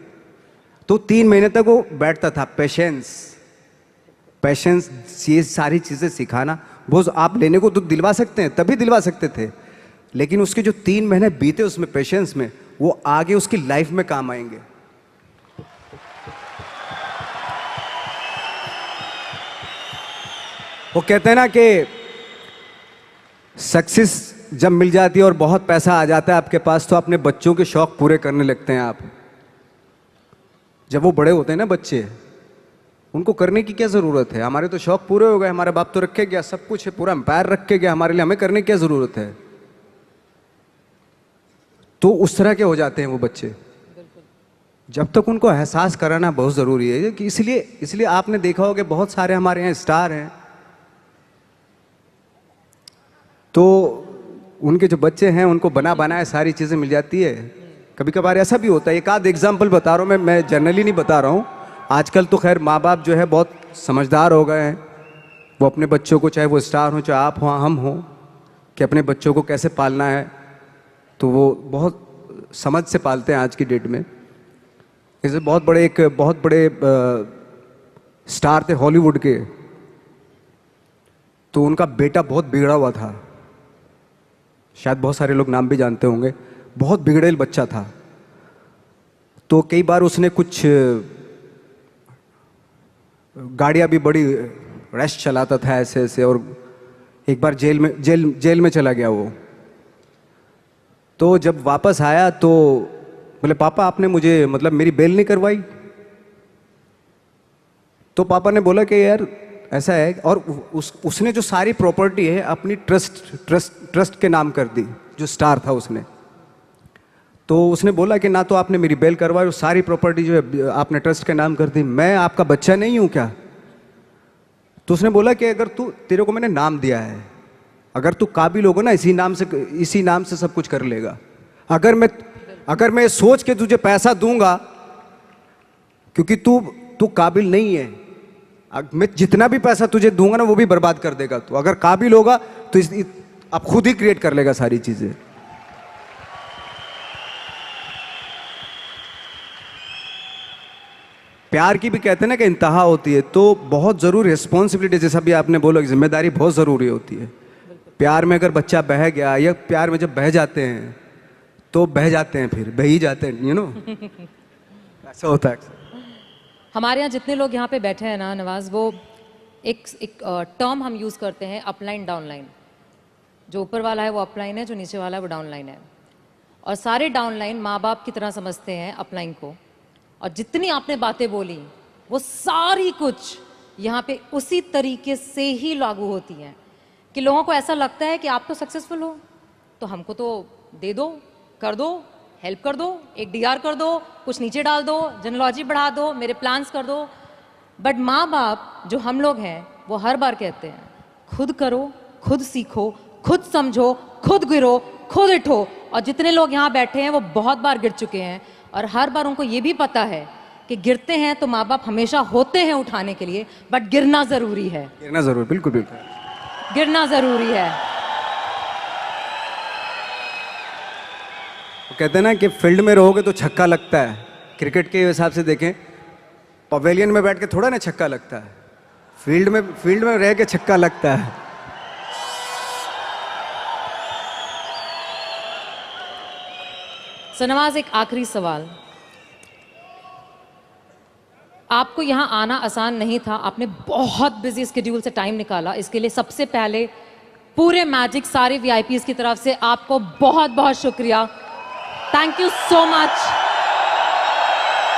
तो 3 महीने तक वो बैठता था। पेशेंस ये सारी चीज़ें सिखाना, वो आप लेने को तो दिलवा सकते हैं, तभी दिलवा सकते थे, लेकिन उसके जो 3 महीने बीते उसमें पेशेंस में, वो आगे उसकी लाइफ में काम आएंगे। वो कहते हैं ना कि सक्सेस जब मिल जाती है और बहुत पैसा आ जाता है आपके पास, तो अपने बच्चों के शौक पूरे करने लगते हैं आप। जब वो बड़े होते हैं ना बच्चे, उनको करने की क्या ज़रूरत है, हमारे तो शौक पूरे हो गए, हमारे बाप तो रखे गया, सब कुछ है, पूरा एम्पायर रख के गया हमारे लिए, हमें करने की क्या ज़रूरत है। तो उस तरह के हो जाते हैं वो बच्चे। जब तक उनको एहसास कराना बहुत ज़रूरी है कि इसलिए आपने देखा होगा बहुत सारे हमारे यहाँ स्टार हैं, तो उनके जो बच्चे हैं उनको बना बनाए सारी चीज़ें मिल जाती है। कभी कभार ऐसा भी होता है, एक आध एग्जाम्पल बता रहा हूँ मैं जनरली नहीं बता रहा हूँ। आजकल तो खैर माँ बाप जो है बहुत समझदार हो गए हैं, वो अपने बच्चों को, चाहे वो स्टार हो चाहे आप हो हम हो, कि अपने बच्चों को कैसे पालना है, तो वो बहुत समझ से पालते हैं आज की डेट में। जैसे बहुत बड़े स्टार थे हॉलीवुड के, तो उनका बेटा बहुत बिगड़ा हुआ था, शायद बहुत सारे लोग नाम भी जानते होंगे, बहुत बिगड़ेल बच्चा था। तो कई बार उसने कुछ गाड़ियाँ भी बड़ी रैश चलाता था ऐसे ऐसे, और एक बार जेल में चला गया वो। तो जब वापस आया तो बोले पापा आपने मुझे मतलब मेरी बेल नहीं करवाई। तो पापा ने बोला कि यार ऐसा है, और उसने जो सारी प्रॉपर्टी है अपनी ट्रस्ट के नाम कर दी, जो स्टार था उसने। तो उसने बोला कि ना तो आपने मेरी बेल करवाई और सारी प्रॉपर्टी जो है आपने ट्रस्ट के नाम कर दी, मैं आपका बच्चा नहीं हूं क्या। तो उसने बोला कि अगर तेरे को मैंने नाम दिया है, अगर तू काबिल होगा ना इसी नाम से सब कुछ कर लेगा। अगर मैं सोच के तुझे पैसा दूंगा क्योंकि तू तू काबिल नहीं है, मैं जितना भी पैसा तुझे दूंगा ना वो भी बर्बाद कर देगा तू। अगर काबिल होगा तो आप खुद ही क्रिएट कर लेगा सारी चीजें। प्यार की भी कहते हैं ना कि इंतहा होती है, तो बहुत जरूरी रिस्पॉन्सिबिलिटी, जैसा भी आपने बोला, जिम्मेदारी बहुत जरूरी होती है। प्यार में अगर बच्चा बह गया या प्यार में जब बह जाते हैं तो बह जाते हैं, फिर बह ही जाते हैं, यू नो ऐसा होता है। हमारे यहाँ जितने लोग यहाँ पे बैठे हैं ना नवाज, वो एक टर्म हम यूज़ करते हैं, अपलाइन डाउनलाइन। जो ऊपर वाला है वो अपलाइन है, जो नीचे वाला है वो डाउनलाइन है। और सारे डाउनलाइन माँ बाप की तरह समझते हैं अपलाइन को। और जितनी आपने बातें बोली वो सारी कुछ यहाँ पे उसी तरीके से ही लागू होती हैं कि लोगों को ऐसा लगता है कि आप तो सक्सेसफुल हो तो हमको तो दे दो, कर दो, हेल्प कर दो, एक डीआर कर दो, कुछ नीचे डाल दो, जेनोलॉजी बढ़ा दो, मेरे प्लान्स कर दो। बट माँ बाप जो हम लोग हैं वो हर बार कहते हैं खुद करो, खुद सीखो, खुद समझो, खुद गिरो, खुद उठो। और जितने लोग यहाँ बैठे हैं वो बहुत बार गिर चुके हैं और हर बार उनको ये भी पता है कि गिरते हैं तो माँ बाप हमेशा होते हैं उठाने के लिए, बट गिरना जरूरी है। गिरना जरूर, बिल्कुल बिल्कुल गिरना जरूरी है। वो कहते हैं ना कि फील्ड में रहोगे तो छक्का लगता है। क्रिकेट के हिसाब से देखें, पवेलियन में बैठ के थोड़ा ना छक्का लगता है, फील्ड में रह के छक्का लगता है। सो नवाज, एक आखिरी सवाल। आपको यहाँ आना आसान नहीं था, आपने बहुत बिजी स्केड्यूल से टाइम निकाला। इसके लिए सबसे पहले पूरे मैजिक सारे वीआईपीज़ की तरफ से आपको बहुत बहुत शुक्रिया। Thank you so much.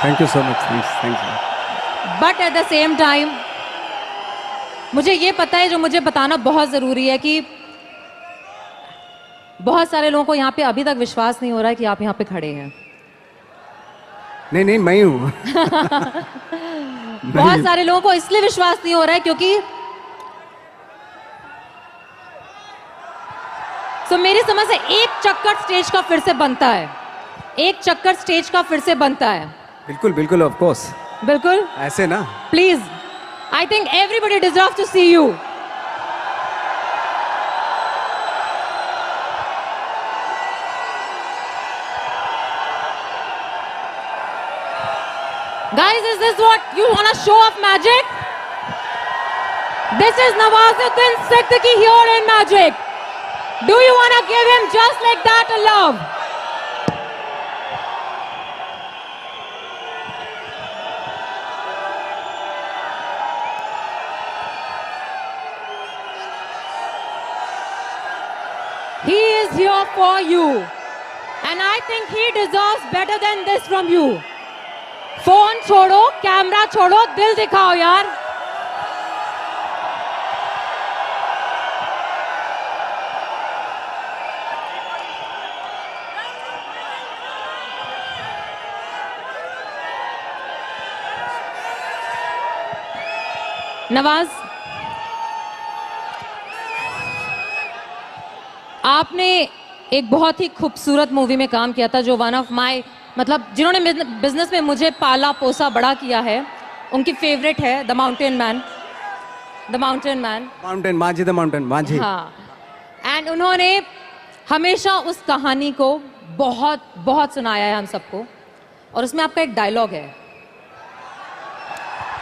Thank you so much. Thank you. But at the same time मुझे ये पता है, जो मुझे बताना बहुत ज़रूरी है, कि बहुत सारे लोगों को यहाँ पे अभी तक विश्वास नहीं हो रहा है कि आप यहाँ पे खड़े हैं। नहीं, मैं हूँ। बहुत सारे लोगों को इसलिए विश्वास नहीं हो रहा है क्योंकि मेरी समझ से एक चक्कर स्टेज का फिर से बनता है, एक चक्कर स्टेज का फिर से बनता है। बिल्कुल बिल्कुल, ऑफ कोर्स, बिल्कुल ऐसे ना। Please, I think everybody deserve to see you. Guys, is this what you want to show off magic? This is Nawazuddin Siddiqui here in Magic. Do you want to give him just like that a love? He is here for you. And I think he deserves better than this from you. Phone छोड़ो, camera छोड़ो, दिल दिखाओ यार। नवाज, आपने एक बहुत ही खूबसूरत movie में काम किया था, जो वन ऑफ माय, मतलब जिन्होंने बिजनेस में मुझे पाला पोसा बड़ा किया है, उनकी फेवरेट है the mountain man. The mountain man, mountain माझी, द माउंटेन माझी। हाँ, एंड उन्होंने हमेशा उस कहानी को बहुत बहुत सुनाया है हम सबको। और उसमें आपका एक डायलॉग है।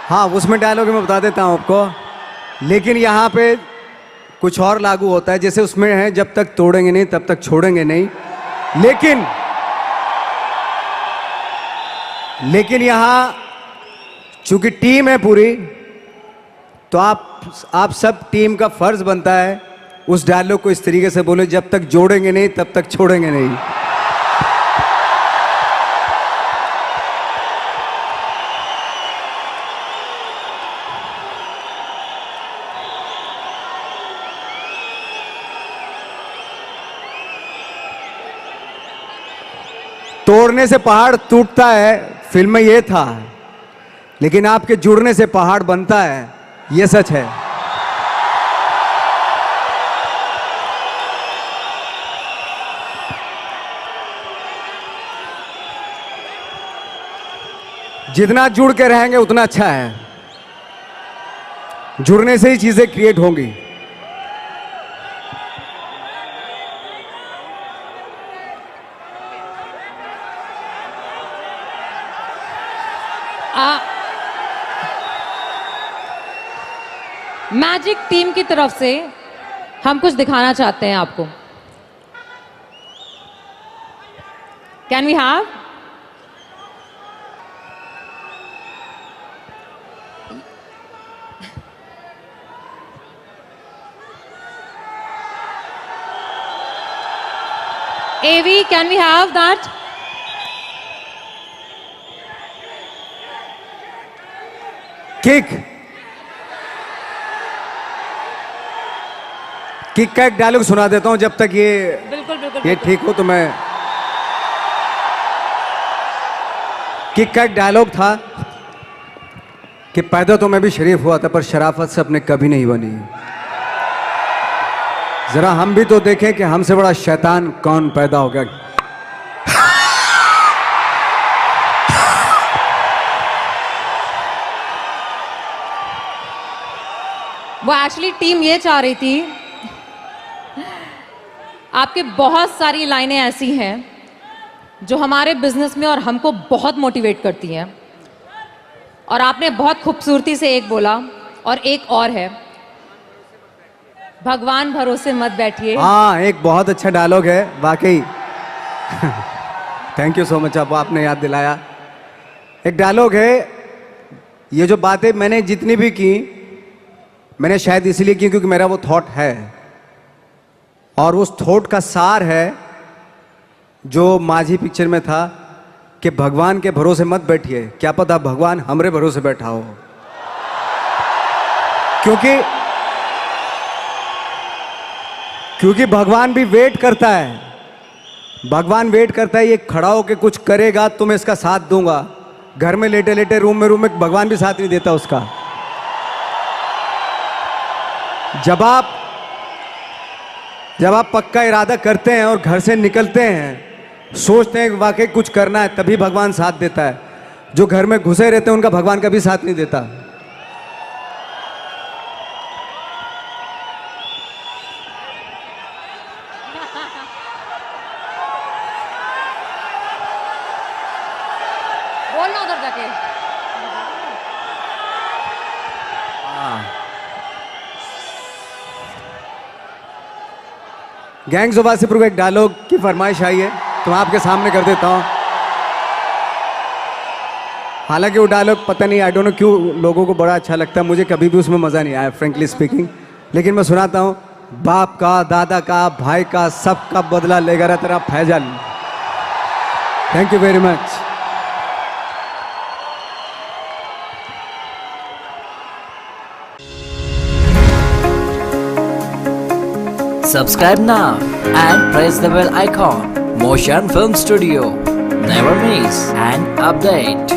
हाँ, उसमें डायलॉग मैं बता देता हूँ आपको, लेकिन यहाँ पे कुछ और लागू होता है। जैसे उसमें है, जब तक तोड़ेंगे नहीं तब तक छोड़ेंगे नहीं। लेकिन यहाँ चूंकि टीम है पूरी, तो आप सब टीम का फर्ज बनता है उस डायलॉग को इस तरीके से बोले, जब तक जोड़ेंगे नहीं तब तक छोड़ेंगे नहीं। तोड़ने से पहाड़ टूटता है, फिल्म में ये था, लेकिन आपके जुड़ने से पहाड़ बनता है, ये सच है। जितना जुड़ के रहेंगे उतना अच्छा है, जुड़ने से ही चीजें क्रिएट होंगी। मैजिक टीम की तरफ से हम कुछ दिखाना चाहते हैं आपको। Can we have? AV, can we have that? Kick का एक डायलॉग सुना देता हूं जब तक बिल्कुल बिल्कुल ये ठीक हो तो मैं। किक का एक डायलॉग था कि पैदा तो मैं भी शरीफ हुआ था पर शराफत से अपने कभी नहीं बनी। जरा हम भी तो देखें कि हमसे बड़ा शैतान कौन पैदा हो गया। वो एक्चुअली टीम ये चाह रही थी, आपके बहुत सारी लाइनें ऐसी हैं जो हमारे बिजनेस में और हमको बहुत मोटिवेट करती हैं, और आपने बहुत खूबसूरती से एक बोला और एक और है, भगवान भरोसे मत बैठिए। हाँ, एक बहुत अच्छा डायलॉग है वाकई। थैंक यू सो मच, आपने याद दिलाया। एक डायलॉग है, ये जो बातें मैंने जितनी भी की मैंने शायद इसलिए की क्योंकि मेरा वो थॉट है, और उस थॉट का सार है जो माझी पिक्चर में था कि भगवान के भरोसे मत बैठिए, क्या पता भगवान हमरे भरोसे बैठा हो। क्योंकि भगवान भी वेट करता है, भगवान वेट करता है ये खड़ा होके कुछ करेगा तो मैं इसका साथ दूंगा। घर में लेटे लेटे रूम में भगवान भी साथ नहीं देता उसका। जब आप पक्का इरादा करते हैं और घर से निकलते हैं, सोचते हैं कि वाकई कुछ करना है, तभी भगवान साथ देता है। जो घर में घुसे रहते हैं उनका भगवान कभी साथ नहीं देता। बोलना उधर जाके। गैंग्स ऑफ वासेपुर को एक डायलॉग की फरमाइश आई है तो मैं आपके सामने कर देता हूं। हालांकि वो डायलॉग पता नहीं, आई डोंट नो क्यों लोगों को बड़ा अच्छा लगता है, मुझे कभी भी उसमें मज़ा नहीं आया फ्रेंकली स्पीकिंग, लेकिन मैं सुनाता हूं। बाप का, दादा का, भाई का, सबका बदला लेगा रे तेरा Faizal. Thank you very much. Subscribe now and press the bell icon. Motion Film Studio. Never miss an update.